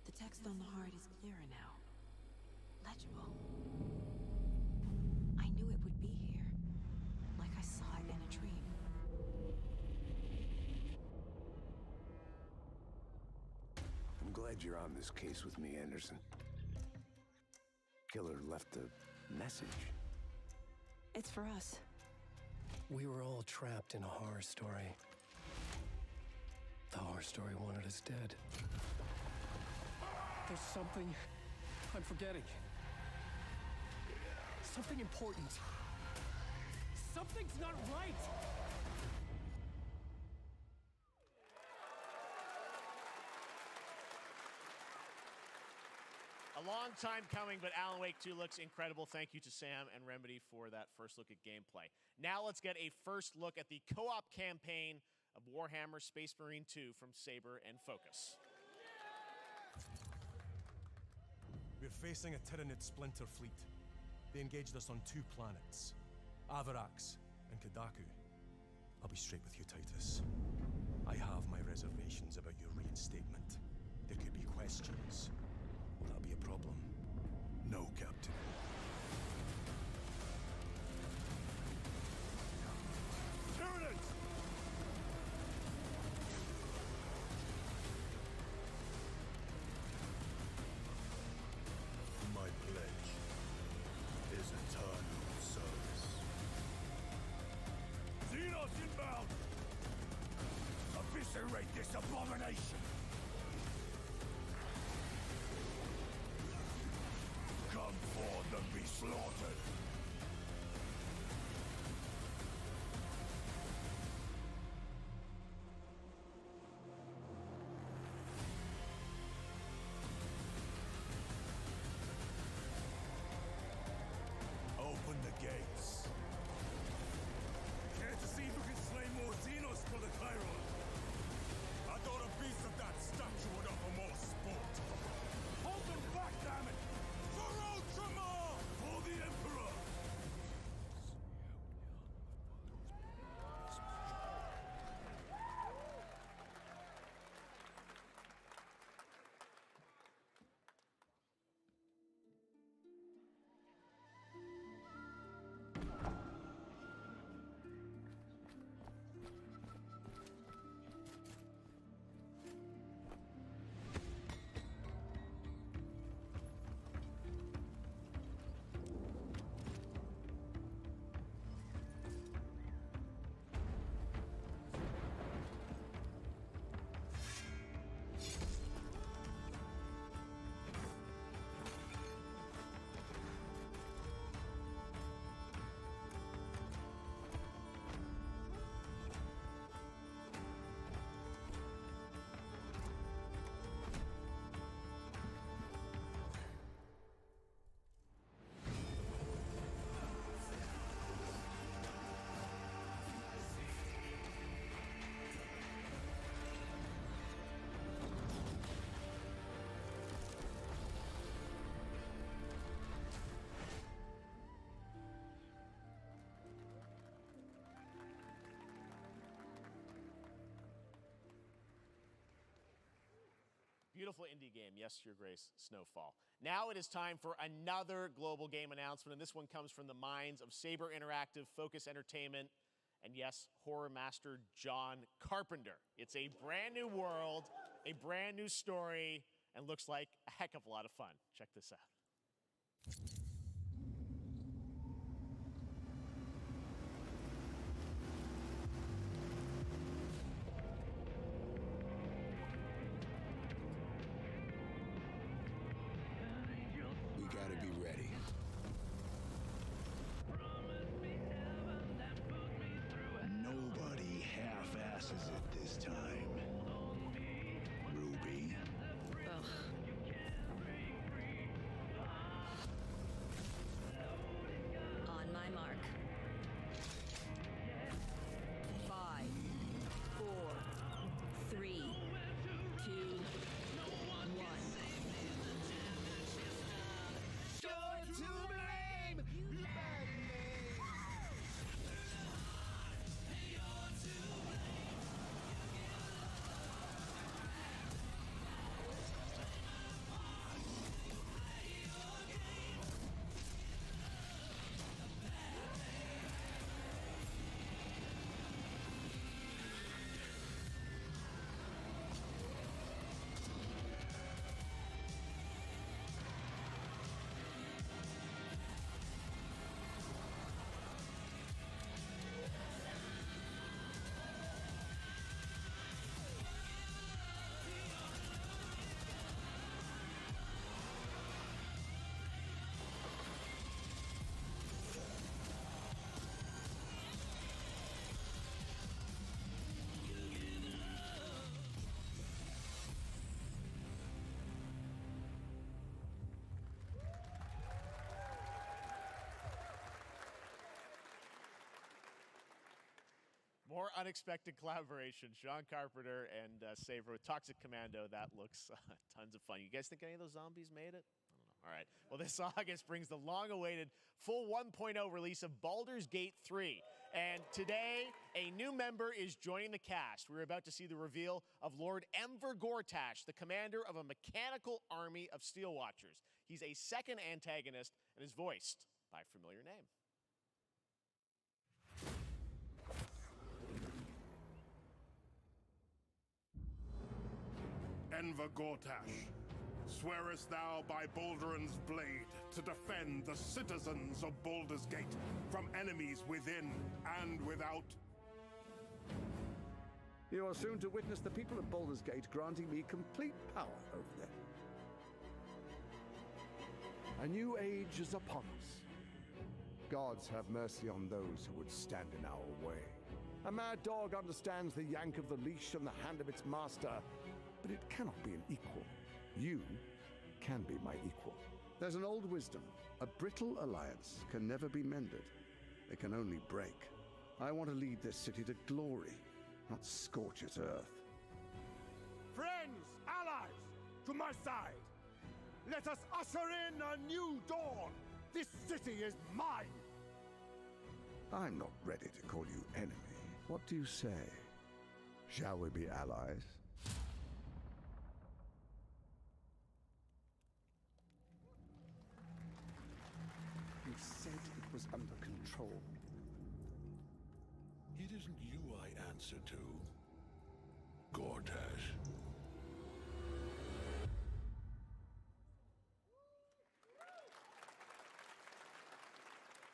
The text on the heart is clearer now. Legible. I knew it would be here, like I saw it in a dream. I'm glad you're on this case with me, Anderson. Killer left a message. It's for us. We were all trapped in a horror story. The horror story wanted us dead. There's something I'm forgetting. Something important. Something's not right! A long time coming, but Alan Wake 2 looks incredible. Thank you to Sam and Remedy for that first look at gameplay. Now let's get a first look at the co-op campaign of Warhammer Space Marine 2 from Saber and Focus. We're facing a Tyranid splinter fleet. They engaged us on 2 planets, Avarax and Kadaku. I'll be straight with you, Titus. I have my reservations about your reinstatement. There could be questions. Will that be a problem? No, Captain. Tyranids! My pledge is eternal service. Xenos inbound! Eviscerate this abomination! Come forth and be slaughtered! Open the gates. Care to see who can slay more Xenos for the Chiron? I thought a piece of that statue would offer more sport. Hold them back, damn it! For Ultramar! For the Emperor! Beautiful indie game, yes, Your Grace, Snowfall. Now it is time for another global game announcement, and this one comes from the minds of Saber Interactive, Focus Entertainment, and yes, horror master John Carpenter. It's a brand new world, a brand new story, and looks like a heck of a lot of fun. Check this out. We gotta be ready. Nobody half-asses it this time. Ruby. More unexpected collaboration. Sean Carpenter and Saver with Toxic Commando. That looks tons of fun. You guys think any of those zombies made it? I don't know. All right. Well, this August brings the long-awaited full 1.0 release of Baldur's Gate 3. And today, a new member is joining the cast. We're about to see the reveal of Lord Enver Gortash, the commander of a mechanical army of Steel Watchers. He's a second antagonist and is voiced by a familiar name. Enver Gortash, swearest thou by Balduran's blade to defend the citizens of Baldur's Gate from enemies within and without? You are soon to witness the people of Baldur's Gate granting me complete power over them. A new age is upon us. Gods have mercy on those who would stand in our way. A mad dog understands the yank of the leash on the hand of its master, but it cannot be an equal. You can be my equal. There's an old wisdom. A brittle alliance can never be mended. It can only break. I want to lead this city to glory, not scorch its earth. Friends, allies, to my side. Let us usher in a new dawn. This city is mine. I'm not ready to call you enemy. What do you say? Shall we be allies? You said it was under control. It isn't you I answer to, Gortash.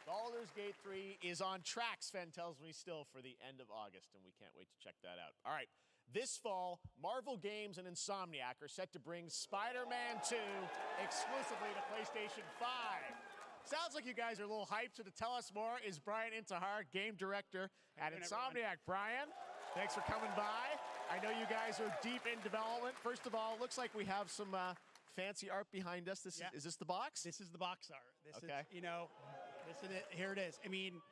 Baldur's Gate 3 is on track, Sven tells me, still for the end of August, and we can't wait to check that out. All right, this fall, Marvel Games and Insomniac are set to bring Spider-Man 2 exclusively to PlayStation 5. Sounds like you guys are a little hyped, so to tell us more is Brian Intihar, game director at Insomniac. Brian, thanks for coming by. I know you guys are deep in development. First of all, it looks like we have some fancy art behind us. Is this the box? This is the box art. This Okay. is, this is it. Here it is. I mean,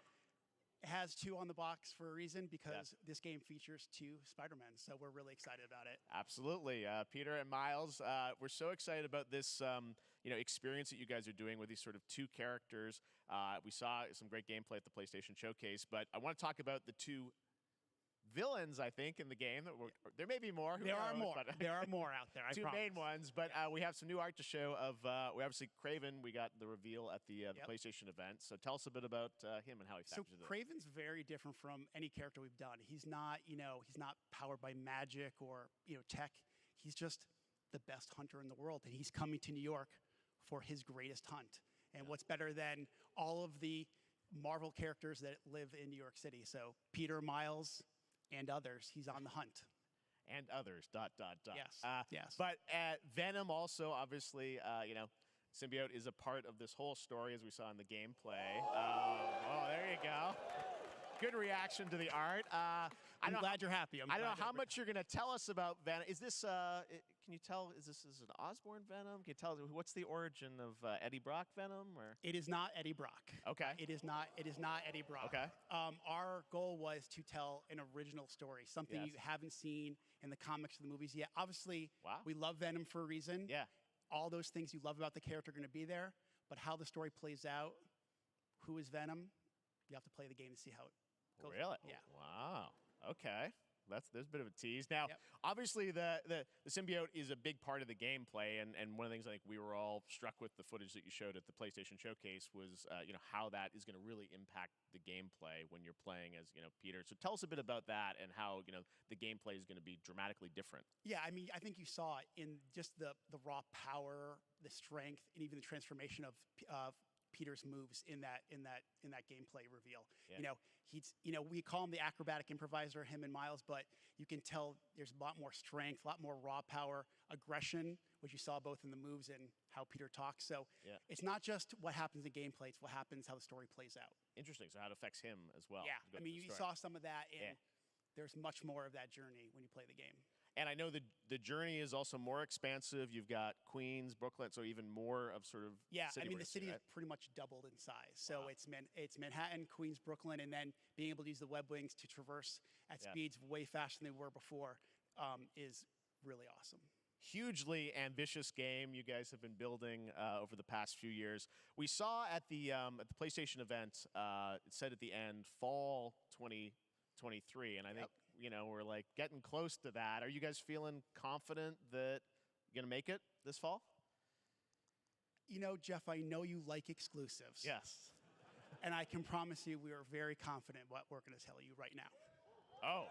it has 2 on the box for a reason, because this game features 2 Spider-Men, so we're really excited about it. Absolutely. Peter and Miles, we're so excited about this experience that you guys are doing with these sort of 2 characters. We saw some great gameplay at the PlayStation Showcase, but I want to talk about the 2 villains, I think, in the game. There may be more. There are more. There are more out there, I 2 promise. main ones, but we have some new art to show of, we obviously, Kraven, we got the reveal at the PlayStation event. So tell us a bit about him and how he factors in. Kraven's very different from any character we've done. He's not, he's not powered by magic or, tech. He's just the best hunter in the world, and he's coming to New York for his greatest hunt. And what's better than all of the Marvel characters that live in New York City? So Peter, Miles, and others, he's on the hunt. And others, ... Yes, yes. But Venom also, obviously, Symbiote is a part of this whole story, as we saw in the gameplay. There you go. Good reaction to the art. I'm glad you're happy. I don't know how much you're going to tell us about Venom. Is this, can you tell, is this an Osborn Venom? Can you tell, what's the origin of Eddie Brock Venom? Or? It is not Eddie Brock. Okay. It is not Eddie Brock. Okay. Our goal was to tell an original story, something you haven't seen in the comics or the movies yet. Obviously, we love Venom for a reason. Yeah. All those things you love about the character are going to be there, but how the story plays out, who is Venom, you have to play the game to see how it goes. Really? Yeah. Wow. Okay. There's a bit of a tease. Now, obviously, the symbiote is a big part of the gameplay, and one of the things I think we were all struck with the footage that you showed at the PlayStation Showcase was, how that is going to really impact the gameplay when you're playing as, Peter. So tell us a bit about that and how, the gameplay is going to be dramatically different. Yeah, I mean, I think you saw it in just the raw power, the strength, and even the transformation of Peter's moves in that gameplay reveal. Yeah. We call him the acrobatic improviser, him and Miles, but you can tell there's a lot more strength, a lot more raw power, aggression, which you saw both in the moves and how Peter talks. So it's not just what happens in gameplay, it's what happens, how the story plays out. Interesting. So how it affects him as well. Yeah, I mean, you saw some of that, and there's much more of that journey when you play the game. And I know the journey is also more expansive. You've got Queens, Brooklyn, so even more of sort of Yeah, city I mean, the racing, city right? is pretty much doubled in size. So it's Manhattan, Queens, Brooklyn, and then being able to use the web wings to traverse at speeds way faster than they were before is really awesome. Hugely ambitious game you guys have been building over the past few years. We saw at the PlayStation event, it said at the end, fall 2023, and I think we're like getting close to that. Are you guys feeling confident that you're gonna make it this fall? You know, Jeff, I know you like exclusives. Yes. And I can promise you we are very confident what we're going to tell you right now. Oh.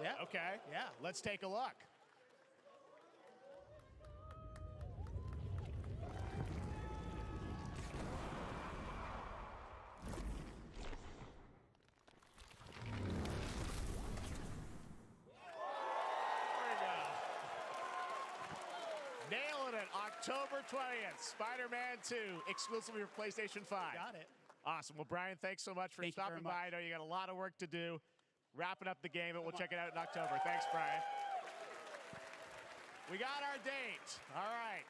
Yeah. Okay. Yeah. Let's take a look. Nailing it. October 20th, Spider-Man 2, exclusively for PlayStation 5. Got it. Awesome. Well, Brian, thanks so much for stopping by. I know you got a lot of work to do. Wrapping up the game, but we'll check it out in October. Thanks, Brian. We got our date. All right.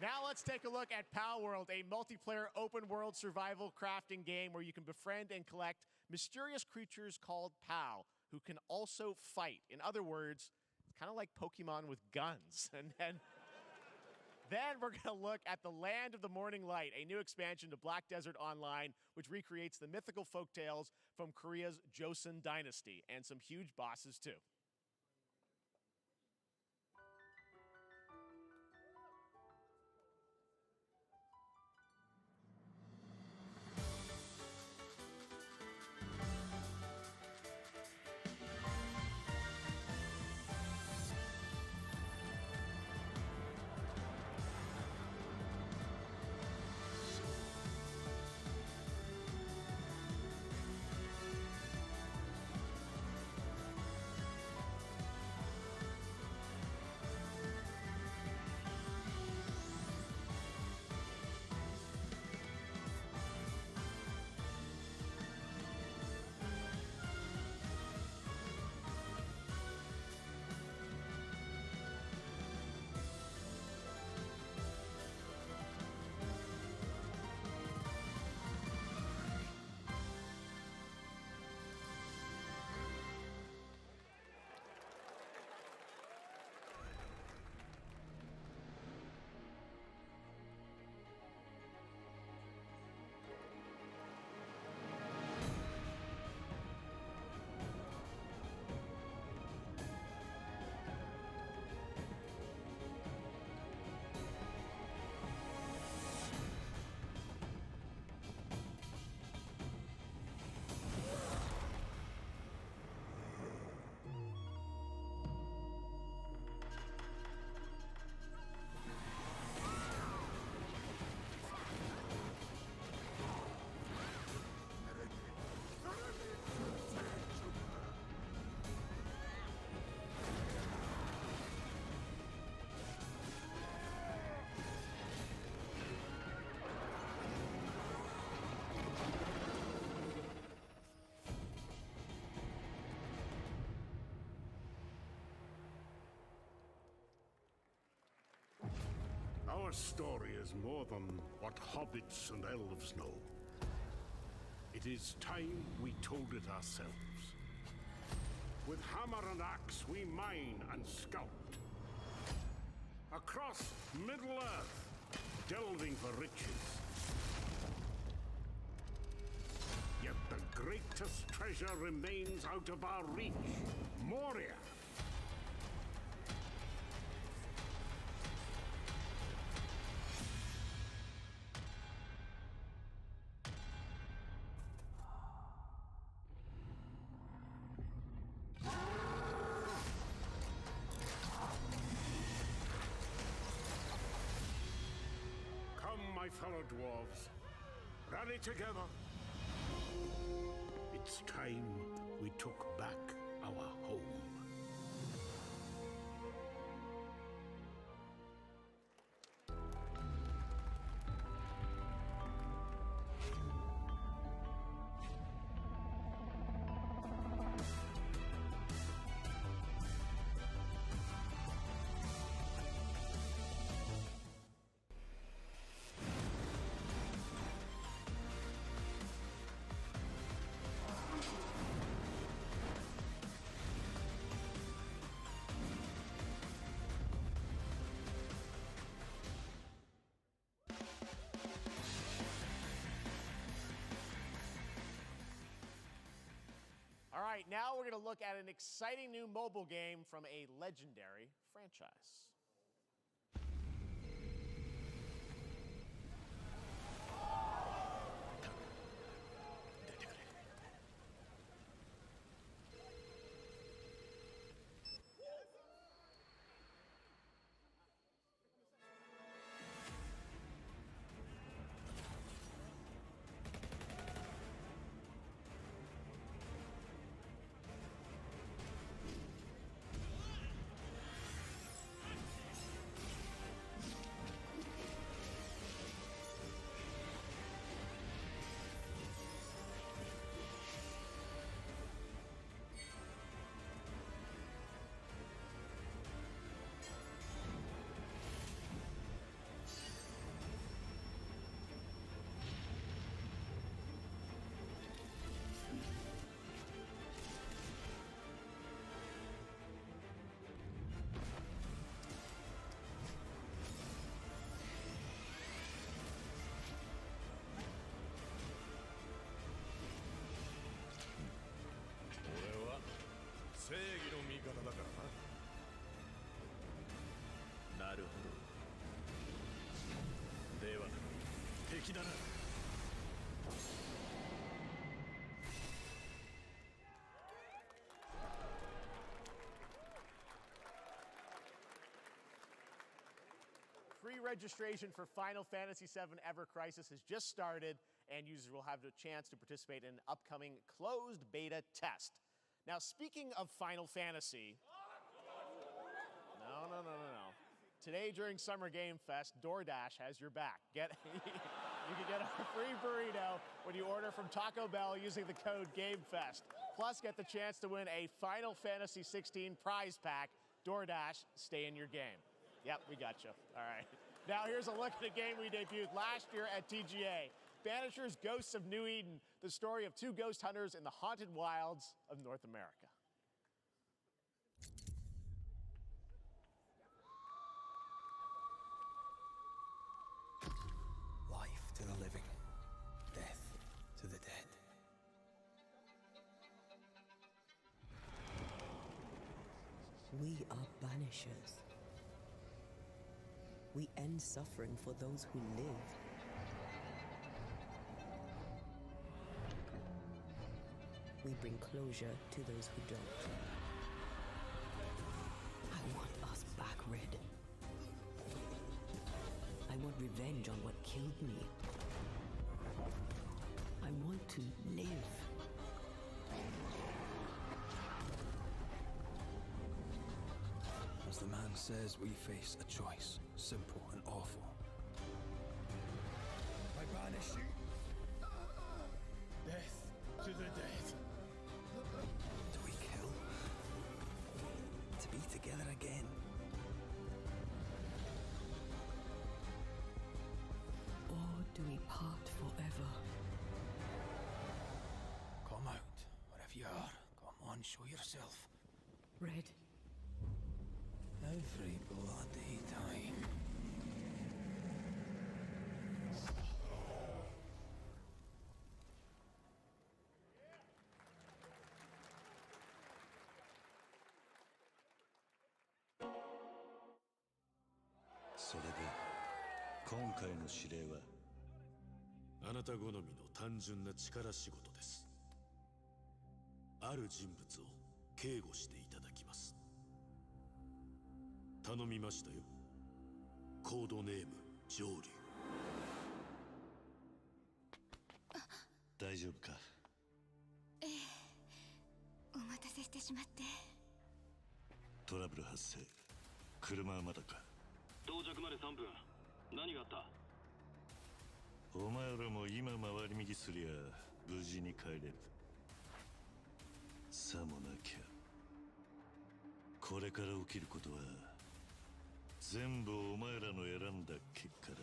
Now let's take a look at Pal World, a multiplayer open-world survival crafting game where you can befriend and collect mysterious creatures called Pal, who can also fight. In other words, it's kind of like Pokemon with guns. And then we're going to look at the Land of the Morning Light, a new expansion to Black Desert Online, which recreates the mythical folktales from Korea's Joseon Dynasty, and some huge bosses too. Our story is more than what hobbits and elves know. It is time we told it ourselves. With hammer and axe, we mine and scout. Across Middle-earth, delving for riches. Yet the greatest treasure remains out of our reach. Moria. My fellow dwarves, rally together. It's time we took back our home. right, now we're going to look at an exciting new mobile game from a legendary franchise. Pre-registration for Final Fantasy VII Ever Crisis has just started, and users will have the chance to participate in an upcoming closed beta test. Now, speaking of Final Fantasy, no. Today during Summer Game Fest, DoorDash has your back. You can get a free burrito when you order from Taco Bell using the code GameFest. Plus, get the chance to win a Final Fantasy XVI prize pack. DoorDash, stay in your game. Yep, we got you. All right. Now here's a look at a game we debuted last year at TGA. Banishers Ghosts of New Eden, the story of two ghost hunters in the haunted wilds of North America. Life to the living, death to the dead. We are banishers. We end suffering for those who live. We bring closure to those who don't. I want us back, Red. I want revenge on what killed me. I want to live. As the man says, we face a choice, simple and awful. I banish you. Death to the dead. Do we kill? To be together again? Or do we part forever? Come out, wherever you are. Come on, show yourself. Red. Every bloody time.それで今回の指令はあなた好みの単純な力仕事です。ある人物を警護していただきます。頼みましたよ。コードネーム上流。大丈夫か？ええ、お待たせしてしまって。トラブル発生。車はまだか？到着まで3分。何があった？お前らも今回り右すりゃ無事に帰れる。さもなきゃこれから起きることは全部お前らの選んだ結果だ。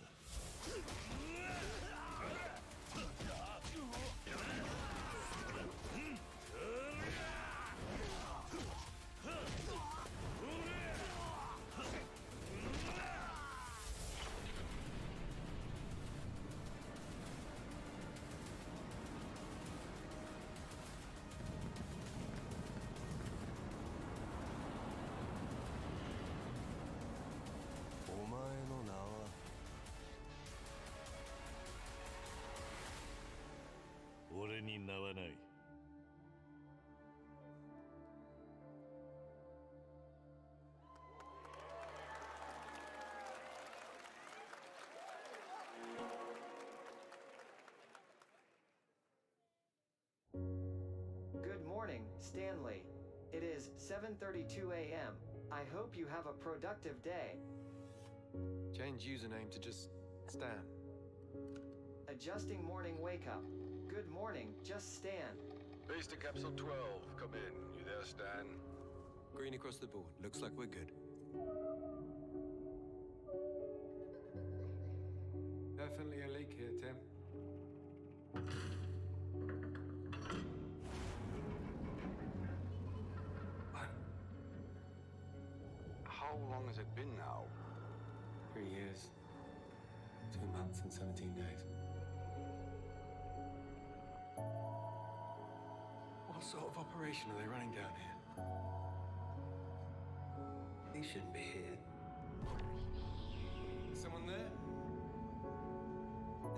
7:32 a.m. I hope you have a productive day. Change username to just Stan. Adjusting morning wake up. Good morning, just Stan. Base to Capsule 12, come in. You there, Stan? Green across the board. Looks like we're good. Definitely a leak here, Tim. How long has it been now? 3 years, 2 months and 17 days. What sort of operation are they running down here? He shouldn't be here. Someone there?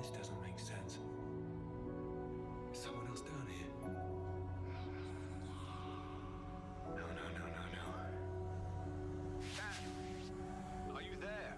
This doesn't make sense. Is someone else down here? No. Dad! Are you there?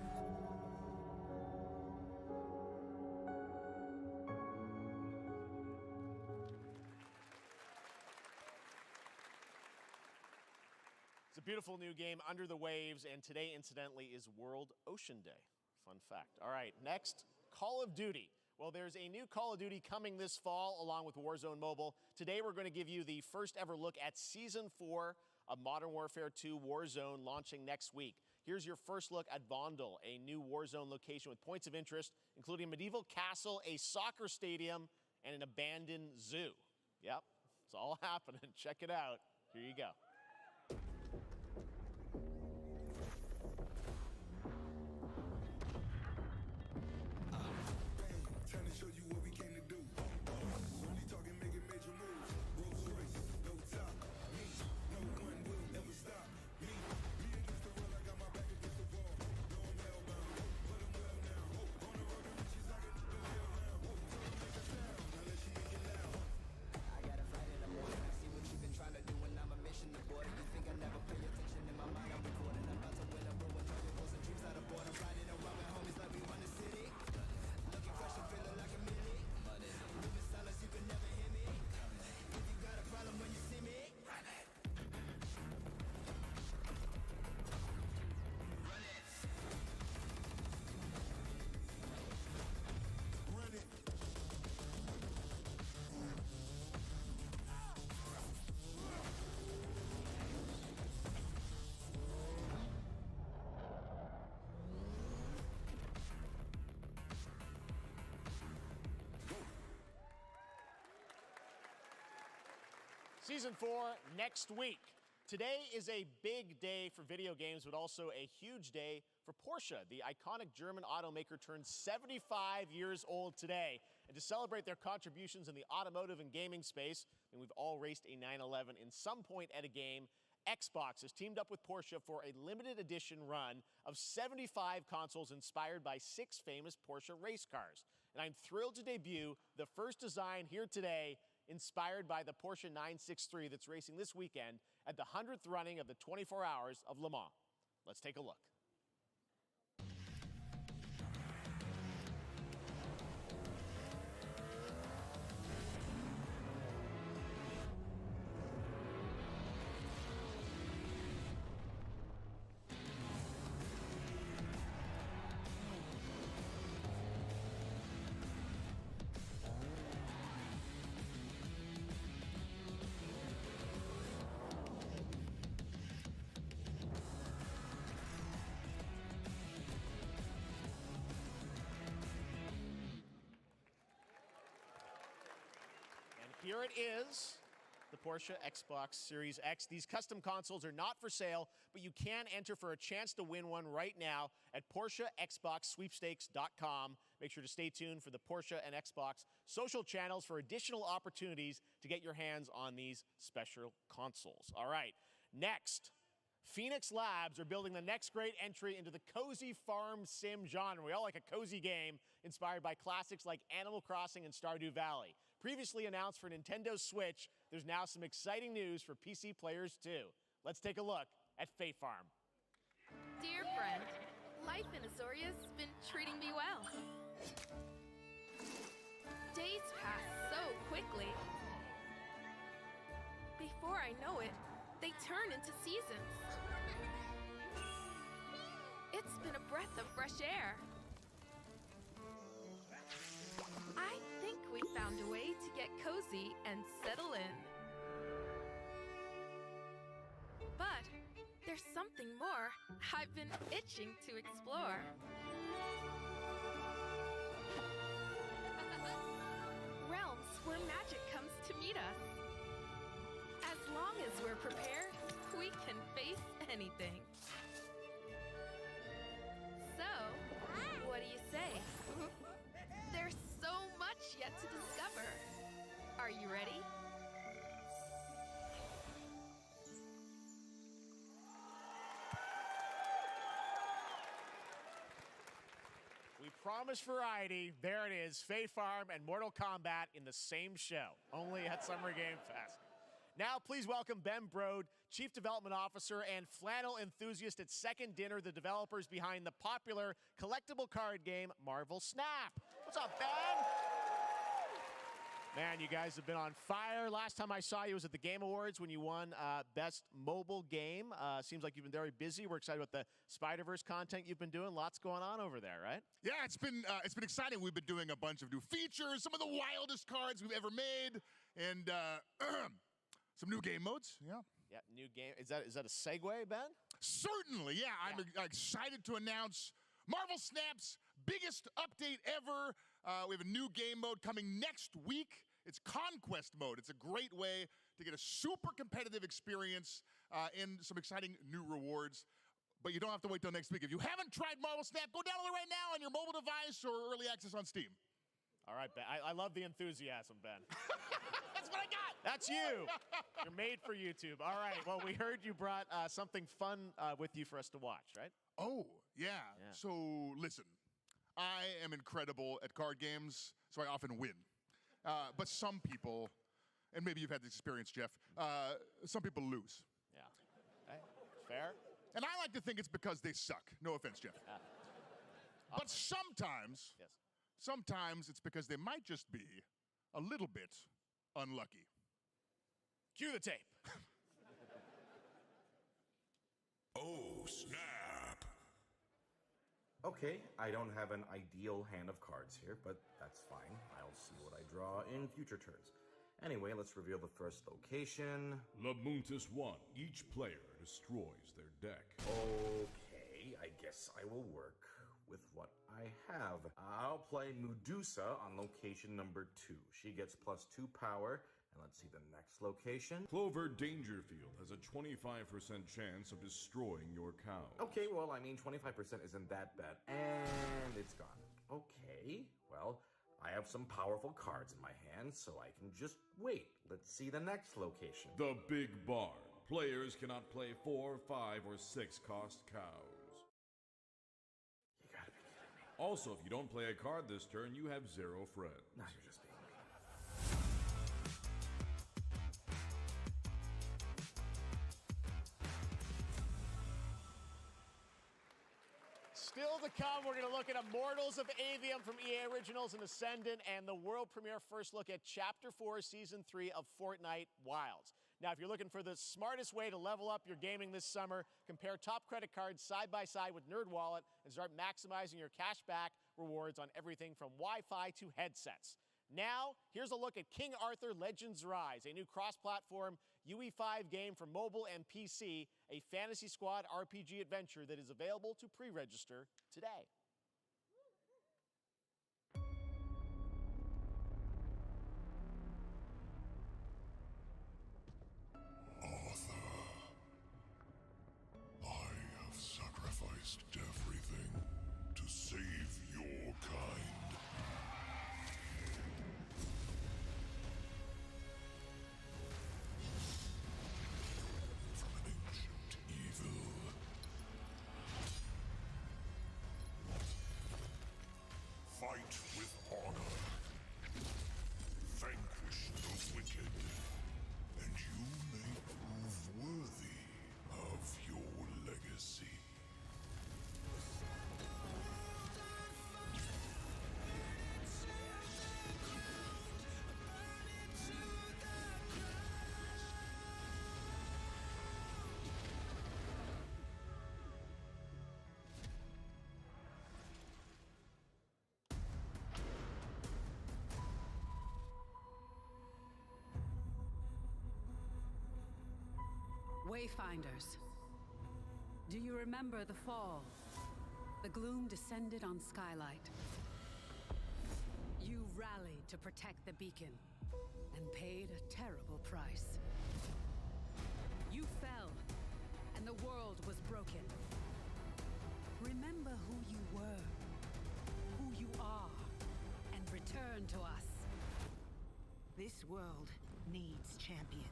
It's a beautiful new game, Under the Waves, and today, incidentally, is World Ocean Day. Fun fact. All right, next, Call of Duty. Well, there's a new Call of Duty coming this fall along with Warzone Mobile. Today, we're going to give you the first ever look at Season 4 of Modern Warfare 2 Warzone launching next week. Here's your first look at Vondel, a new Warzone location with points of interest, including a medieval castle, a soccer stadium, and an abandoned zoo. Yep, it's all happening. Check it out. Here you go. Trying to show you what we came to do. Only talking, making major moves. Rolls Royce, no top. Me, no one will ever stop. Me against the world, I got my back against the wall. No, I'm hellbound, but I'm well now. On the road to riches, I get the hell now. Tell them make a sound, now let she make it loud. I got a flight in the morning. I see what you've been trying to do, and I'm a mission aboard. You think I never pay attention? In my mind, I'm recording. I'm about to win a row and turn your goals and dreams out of board. I'm riding around with homies like we run the city. Looking fresh and feeling like a millie. Moving silence, you can never hear me. If you got a problem when you see me, run it. Run it. Run it. Season 4 next week. Today is a big day for video games, but also a huge day for Porsche. The iconic German automaker turns 75 years old today. And to celebrate their contributions in the automotive and gaming space, and we've all raced a 911 in some point at a game, Xbox has teamed up with Porsche for a limited edition run of 75 consoles inspired by 6 famous Porsche race cars. And I'm thrilled to debut the first design here today, inspired by the Porsche 963 that's racing this weekend at the 100th running of the 24 Hours of Le Mans. Let's take a look. Here it is, the Porsche Xbox Series X. These custom consoles are not for sale, but you can enter for a chance to win one right now at PorscheXboxSweepstakes.com. Make sure to stay tuned for the Porsche and Xbox social channels for additional opportunities to get your hands on these special consoles. All right, next. Phoenix Labs are building the next great entry into the cozy farm sim genre. We all like a cozy game inspired by classics like Animal Crossing and Stardew Valley. Previously announced for Nintendo Switch, there's now some exciting news for PC players too. Let's take a look at Fae Farm. Dear friend, life in Azoria's been treating me well. Days pass so quickly. Before I know it, they turn into seasons. It's been a breath of fresh air. I think we found a way to get cozy and settle in. But there's something more I've been itching to explore. Realms where magic comes to meet us. As long as we're prepared, we can face anything. So, what do you say? There's so much yet to discover. Are you ready? We promised variety. There it is. Fae Farm and Mortal Kombat in the same show, only at Summer Game Fest. Now, please welcome Ben Brode, Chief Development Officer and flannel enthusiast at Second Dinner, the developers behind the popular collectible card game Marvel Snap. What's up, Ben? Man, you guys have been on fire. Last time I saw you was at the Game Awards when you won Best Mobile Game. Seems like you've been very busy. We're excited about the Spider-Verse content you've been doing. Lots going on over there, right? Yeah, it's been exciting. We've been doing a bunch of new features, some of the wildest cards we've ever made, and some new game modes. Yeah. Yeah, new game. Is that a segue, Ben? Certainly, yeah. I'm excited to announce Marvel Snap's biggest update ever. We have a new game mode coming next week. It's Conquest mode. It's a great way to get a super competitive experience and some exciting new rewards. But you don't have to wait till next week. If you haven't tried Marvel Snap, go download it right now on your mobile device or early access on Steam. All right, Ben. I love the enthusiasm, Ben. That's what I got. That's you. You're made for YouTube. All right. Well, we heard you brought something fun with you for us to watch, right? Oh, yeah. So, listen. I am incredible at card games, so I often win. But some people, and maybe you've had this experience, Jeff, some people lose. Yeah. Okay. Fair. And I like to think it's because they suck. No offense, Jeff. But sometimes, sometimes it's because they might just be a little bit unlucky. Cue the tape. Oh, snap. Okay, I don't have an ideal hand of cards here, but that's fine. I'll see what I draw in future turns. Anyway, let's reveal the first location. Lamuntis 1. Each player destroys their deck. Okay, I guess I will work with what I have. I'll play Medusa on location number 2. She gets +2 power. And let's see the next location. Clover Dangerfield has a 25% chance of destroying your cow. Okay, well, I mean, 25% isn't that bad. And it's gone. Okay, well, I have some powerful cards in my hand, so I can just wait. Let's see the next location. The Big Barn. Players cannot play 4, 5, or 6 cost cows. You gotta be kidding me. Also, if you don't play a card this turn, you have 0 friends. No, you're just being mean. Still to come, we're going to look at Immortals of Avium from EA Originals and Ascendant and the world premiere first look at Chapter 4, Season 3 of Fortnite Wilds. Now, if you're looking for the smartest way to level up your gaming this summer, compare top credit cards side by side with NerdWallet and start maximizing your cashback rewards on everything from Wi-Fi to headsets. Now, here's a look at King Arthur Legends Rise, a new cross-platform UE5 game for mobile and PC, a Fantasy Squad RPG adventure that is available to pre-register today. Arthur, I have sacrificed everything to save your kind. Fight with honor. Vanquish the wicked. And you may prove worthy of your legacy. Wayfinders, do you remember the fall? The gloom descended on Skylight. You rallied to protect the beacon and paid a terrible price. You fell, and the world was broken. Remember who you were, who you are, and return to us. This world needs champions.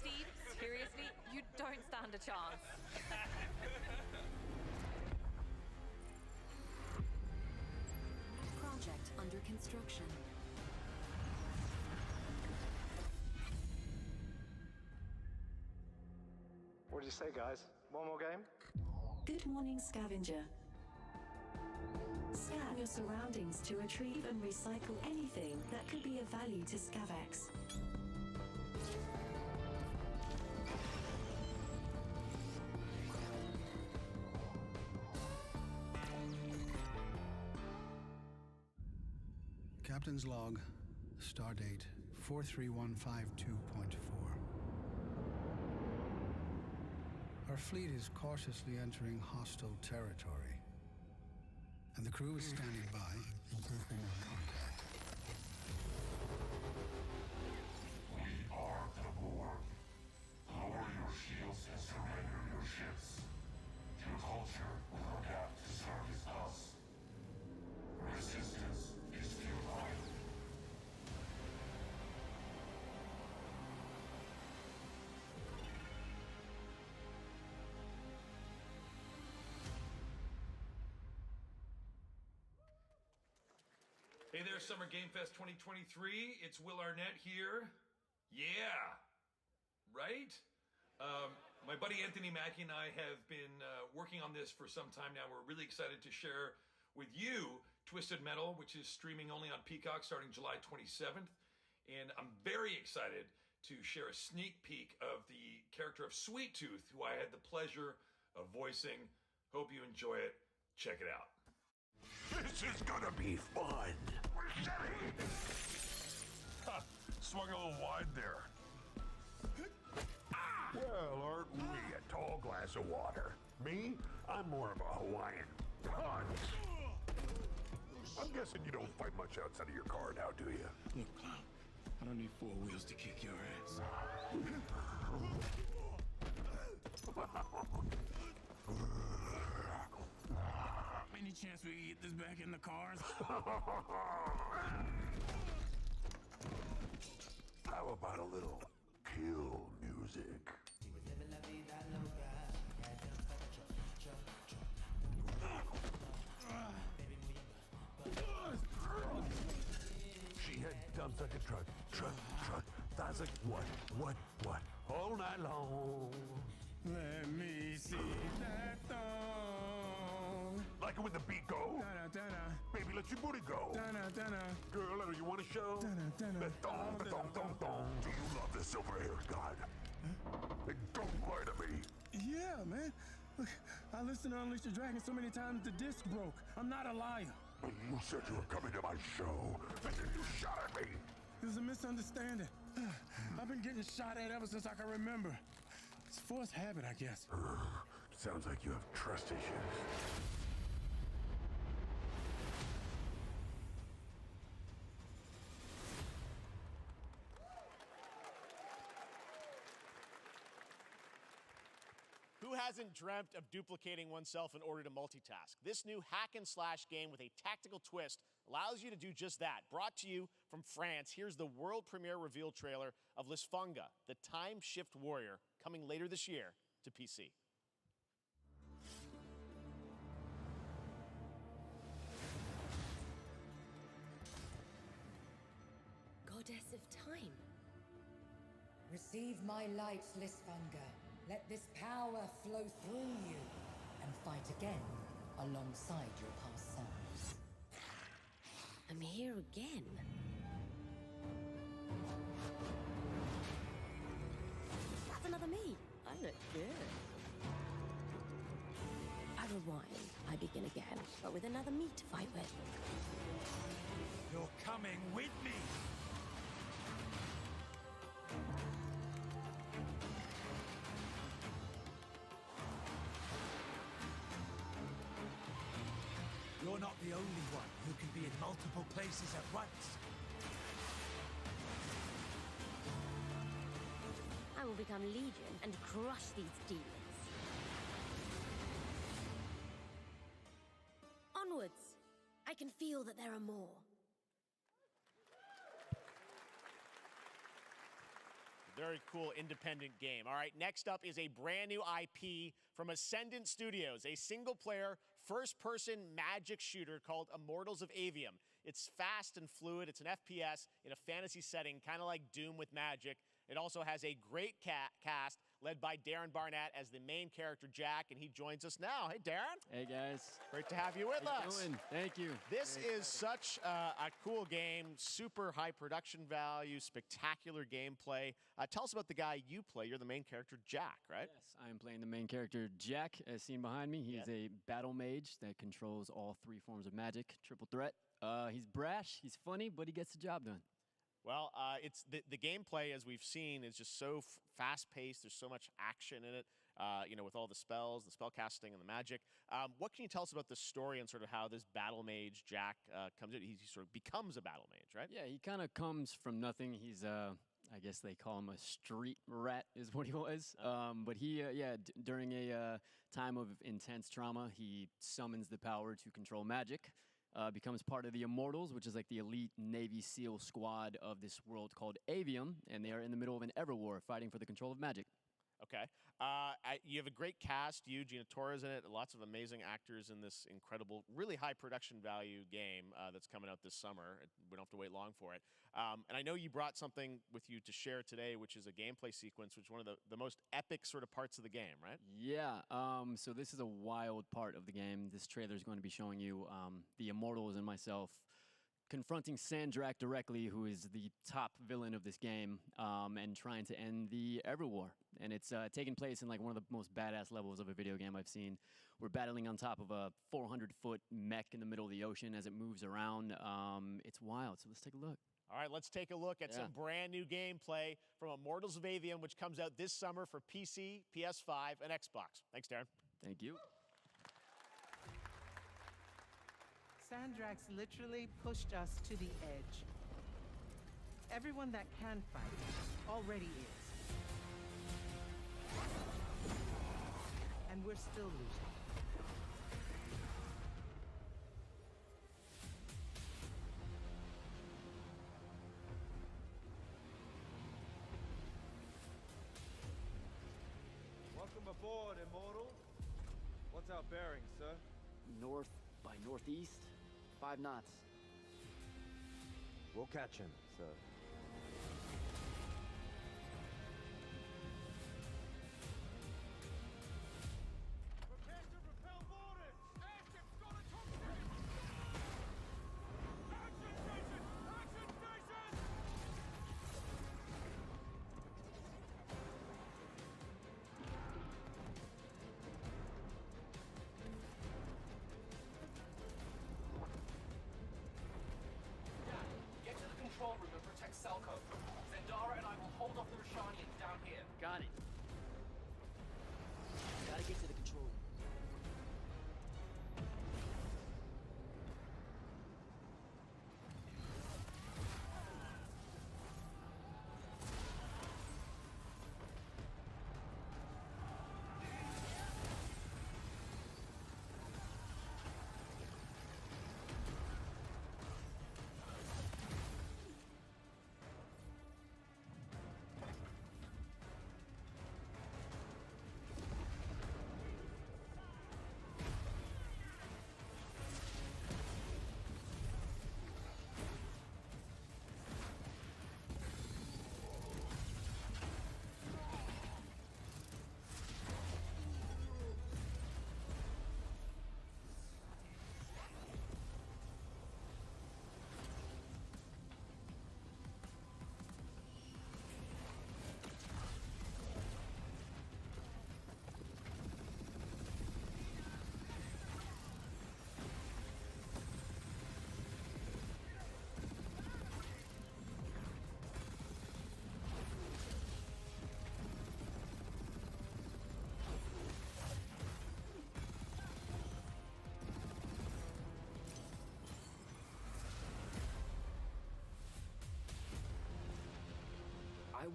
Steve, seriously, you don't stand a chance. Project under construction. What did you say, guys? One more game? Good morning, scavenger. Scan your surroundings to retrieve and recycle anything that could be of value to Scavex. Captain's log, stardate 43152.4. Our fleet is cautiously entering hostile territory, and the crew is standing by in case they make contact. We are the Borg. Lower your shields and surrender your ships. Your culture will adapt to service us. Resistance is futile. Hey there, Summer Game Fest 2023. It's Will Arnett here. Yeah, right? My buddy Anthony Mackie and I have been working on this for some time now. We're really excited to share with you Twisted Metal, which is streaming only on Peacock starting July 27th. And I'm very excited to share a sneak peek of the character of Sweet Tooth, who I had the pleasure of voicing. Hope you enjoy it. Check it out. This is gonna be fun. Swung a little wide there. Well, aren't we a tall glass of water? Me? I'm more of a Hawaiian punch. I'm guessing you don't fight much outside of your car now, do you? Look, Clown, I don't need 4 wheels to kick your ass. Any chance we can get this back in the cars? How about a little kill music? She had dumps like a truck. That's like what? All night long. Let me see that thong. Like it when the beat go? Da-da-da-da. Baby, let your booty go. Da-da-da-da. Girl, do you want to show? Da-da-da-da. The thong. Do you love the silver-haired god? Then don't lie to me. Yeah, man. Look, I listened to Unleash the Dragon so many times the disc broke. I'm not a liar. But you said you were coming to my show, and then you shot at me. It was a misunderstanding. I've been getting shot at ever since I can remember. It's a forced habit, I guess. Sounds like you have trust issues. hasn't dreamt of duplicating oneself in order to multitask? This new hack and slash game with a tactical twist allows you to do just that. Brought to you from France, here's the world premiere reveal trailer of Lisfunga, the time shift warrior, coming later this year to PC. Goddess of time. Receive my light, Lisfunga. Let this power flow through you and fight again alongside your past selves. I'm here again. That's another me. I look good. I rewind. I begin again, but with another me to fight with. You're coming with me! You're not the only one who can be in multiple places at once. I will become Legion and crush these demons. Onwards! I can feel that there are more. Very cool independent game. All right, next up is a brand new IP from Ascendant Studios, a single-player, first-person magic shooter called Immortals of Avium. It's fast and fluid. It's an FPS in a fantasy setting, kind of like Doom with magic. It also has a great cast led by Darren Barnett as the main character, Jack, and he joins us now. Hey, Darren. Hey, guys. Great to have you with How us. you doing? Thank you. This is such a cool game, super high production value, spectacular gameplay. Tell us about the guy you play. You're the main character, Jack, right? Yes, I am playing the main character, Jack, as seen behind me. He's a battle mage that controls all three forms of magic, triple threat. He's brash, he's funny, but he gets the job done. Well, it's the gameplay, as we've seen, is just so fast-paced. There's so much action in it, with all the spells, the spell casting, and the magic. What can you tell us about the story and sort of how this battle mage, Jack, comes in? He sort of becomes a battle mage, right? Yeah, he kind of comes from nothing. He's, I guess they call him a street rat is what he was. But he, during a time of intense trauma, he summons the power to control magic. Becomes part of the Immortals, which is like the elite Navy SEAL squad of this world called Avium, and they are in the middle of an Everwar fighting for the control of magic. Okay. You have a great cast. You, Gina Torres in it. Lots of amazing actors in this incredible, really high production value game that's coming out this summer. We don't have to wait long for it. And I know you brought something with you to share today, which is a gameplay sequence, which is one of the most epic sort of parts of the game, right? Yeah. So this is a wild part of the game. This trailer is going to be showing you the Immortals and myself confronting Sandrak directly, who is the top villain of this game, and trying to end the Everwar. And it's taking place in like one of the most badass levels of a video game I've seen. We're battling on top of a 400-foot mech in the middle of the ocean as it moves around. It's wild, so let's take a look. All right, let's take a look at some brand new gameplay from Immortals of Avium, which comes out this summer for PC, PS5, and Xbox. Thanks, Darren. Thank you. Sandrax literally pushed us to the edge. Everyone that can fight already is. And we're still losing. Welcome aboard, Immortal. What's our bearing, sir? North by northeast, 5 knots. We'll catch him, sir. Prepare to repel boarders! Airship's got a cockpit! Action station! Action station! Get to the control room and protect Selko. Zendara and I will hold off the Rashanians down here. Got it. Gotta get to the control room.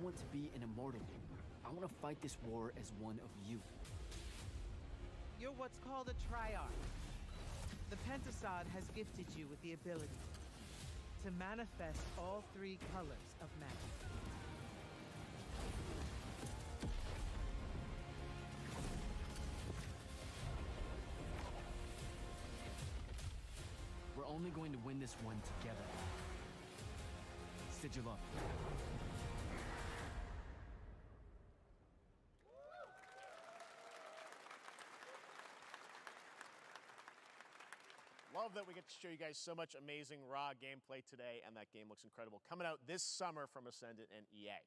want to be an immortal. I want to fight this war as one of you. You're what's called a triarch. The Pentasod has gifted you with the ability to manifest all three colors of magic. We're only going to win this one together. Sigil up. Love that we get to show you guys so much amazing raw gameplay today, and that game looks incredible. Coming out this summer from Ascendant and EA.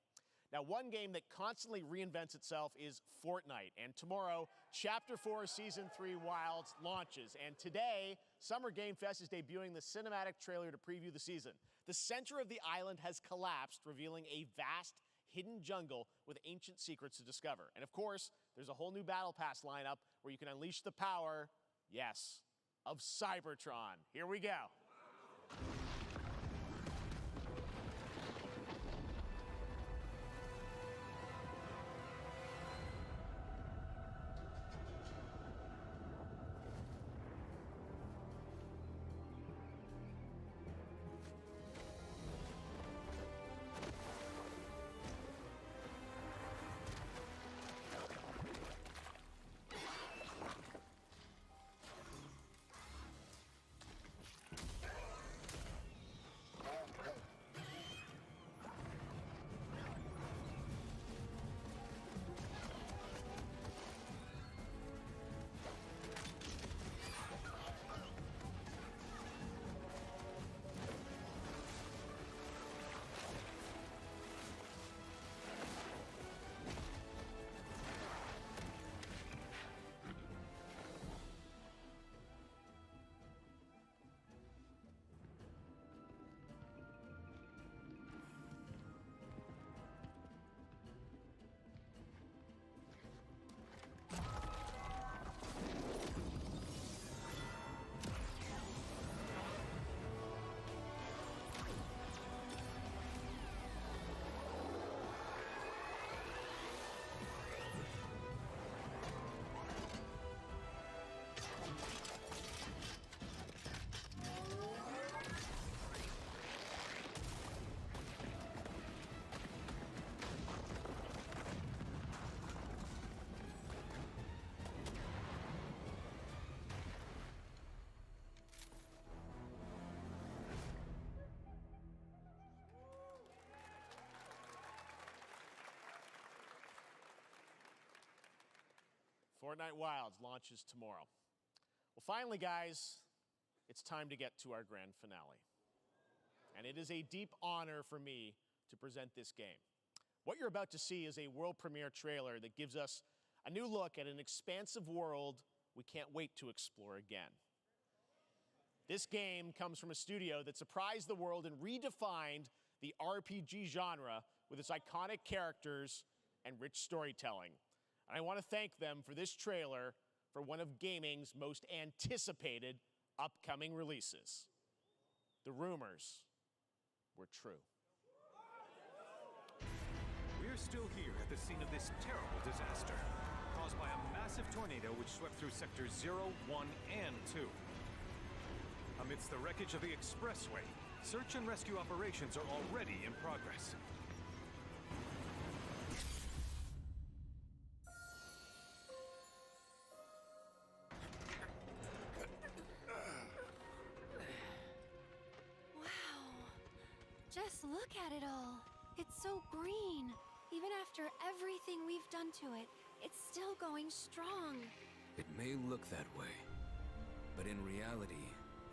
Now, one game that constantly reinvents itself is Fortnite, and tomorrow, Chapter 4 Season 3 Wilds launches, and today, Summer Game Fest is debuting the cinematic trailer to preview the season. The center of the island has collapsed, revealing a vast, hidden jungle with ancient secrets to discover. And of course, there's a whole new Battle Pass lineup where you can unleash the power, yes, of Cybertron. Here we go. Fortnite Wilds launches tomorrow. Well, finally, guys, it's time to get to our grand finale. And it is a deep honor for me to present this game. What you're about to see is a world premiere trailer that gives us a new look at an expansive world we can't wait to explore again. This game comes from a studio that surprised the world and redefined the RPG genre with its iconic characters and rich storytelling. And I want to thank them for this trailer for one of gaming's most anticipated upcoming releases. The rumors were true. We're still here at the scene of this terrible disaster, caused by a massive tornado which swept through sectors 0, 1, and 2. Amidst the wreckage of the expressway, search and rescue operations are already in progress. Just look at it all. It's so green. Even after everything we've done to it, it's still going strong. It may look that way, but in reality,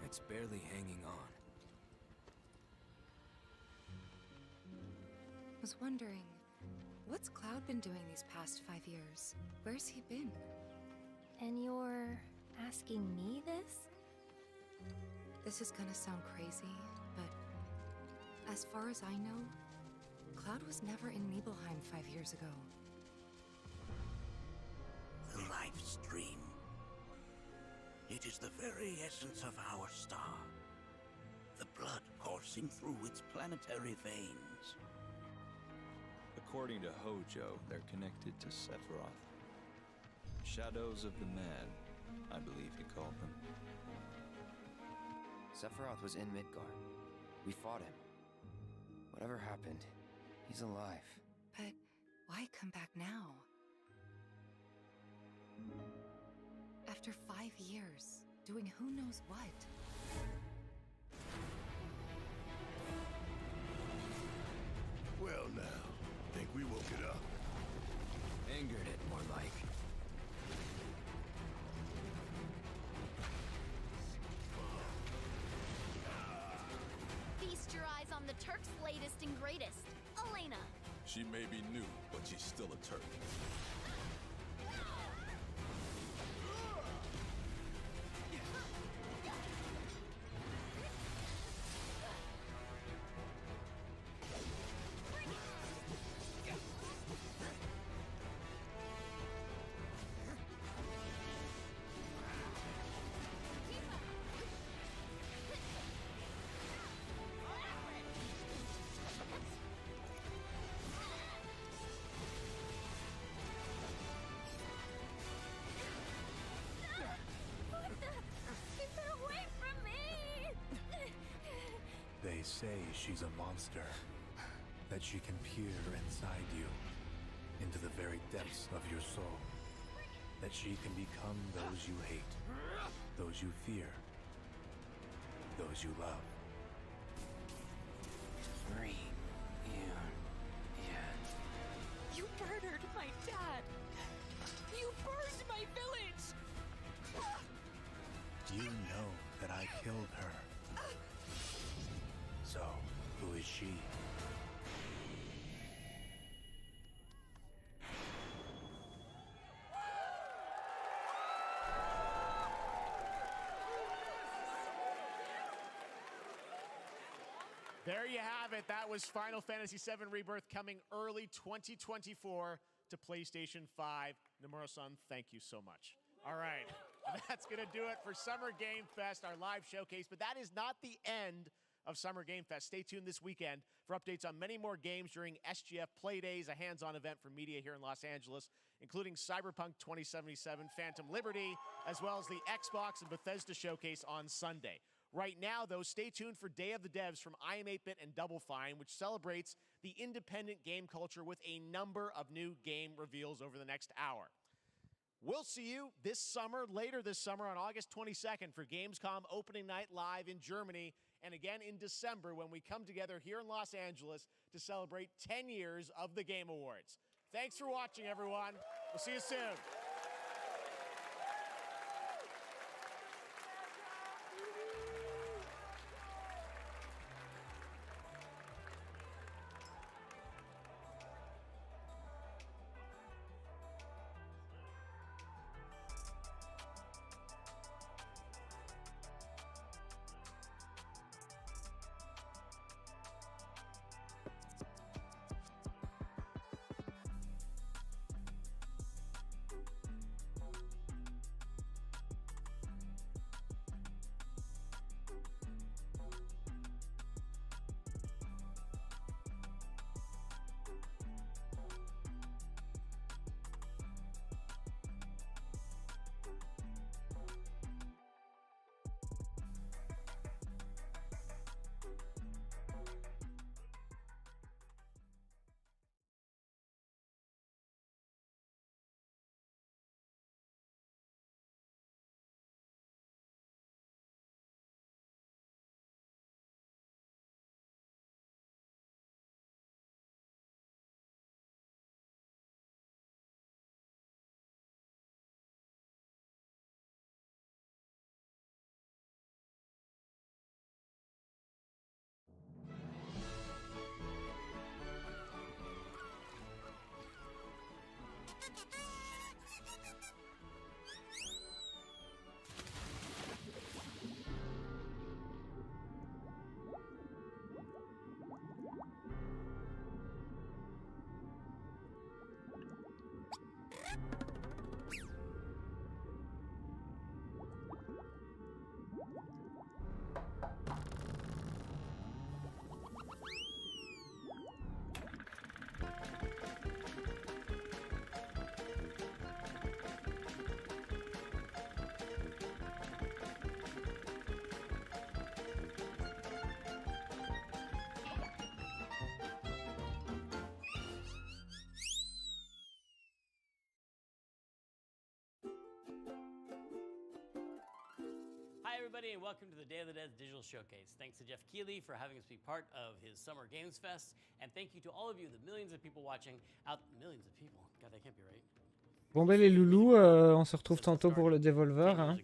it's barely hanging on. I was wondering, what's Cloud been doing these past 5 years? Where's he been? And you're asking me this? This is gonna sound crazy, but as far as I know, Cloud was never in Nibelheim 5 years ago. The Livestream. It is the very essence of our star. The blood coursing through its planetary veins. According to Hojo, they're connected to Sephiroth. Shadows of the Man, I believe he called them. Sephiroth was in Midgard. We fought him. Whatever happened, he's alive. But why come back now? After 5 years, doing who knows what? Well now, think we woke it up. Angered it, more like. Feast your eyes on the Turk's latest and greatest, Elena. She may be new, but she's still a Turk. They say she's a monster, that she can peer inside you, into the very depths of your soul, that she can become those you hate, those you fear, those you love. You murdered my dad. You burned my village. You know that I killed her. So, who is she? There you have it. That was Final Fantasy VII Rebirth coming early 2024 to PlayStation 5. Nomura-san, thank you so much. All right, that's going to do it for Summer Game Fest, our live showcase. But that is not the end of Summer Game Fest. Stay tuned this weekend for updates on many more games during SGF Play Days, a hands-on event for media here in Los Angeles, including Cyberpunk 2077, Phantom Liberty, as well as the Xbox and Bethesda showcase on Sunday. Right now, though, stay tuned for Day of the Devs from I Am 8-Bit and Double Fine, which celebrates the independent game culture with a number of new game reveals over the next hour. We'll see you this summer, later this summer on August 22nd for Gamescom Opening Night Live in Germany, and again in December when we come together here in Los Angeles to celebrate 10 years of the Game Awards. Thanks for watching, everyone. We'll see you soon. everybody, and welcome to the Day of the Dead Digital Showcase. Thanks to Jeff Keighley for having us be part of his Summer Games Fest, and thank you to all of you, the millions of people watching out. Millions of people. God, that can't be right. Bon ben les loulous, on se retrouve tantôt pour le Devolver. Hein.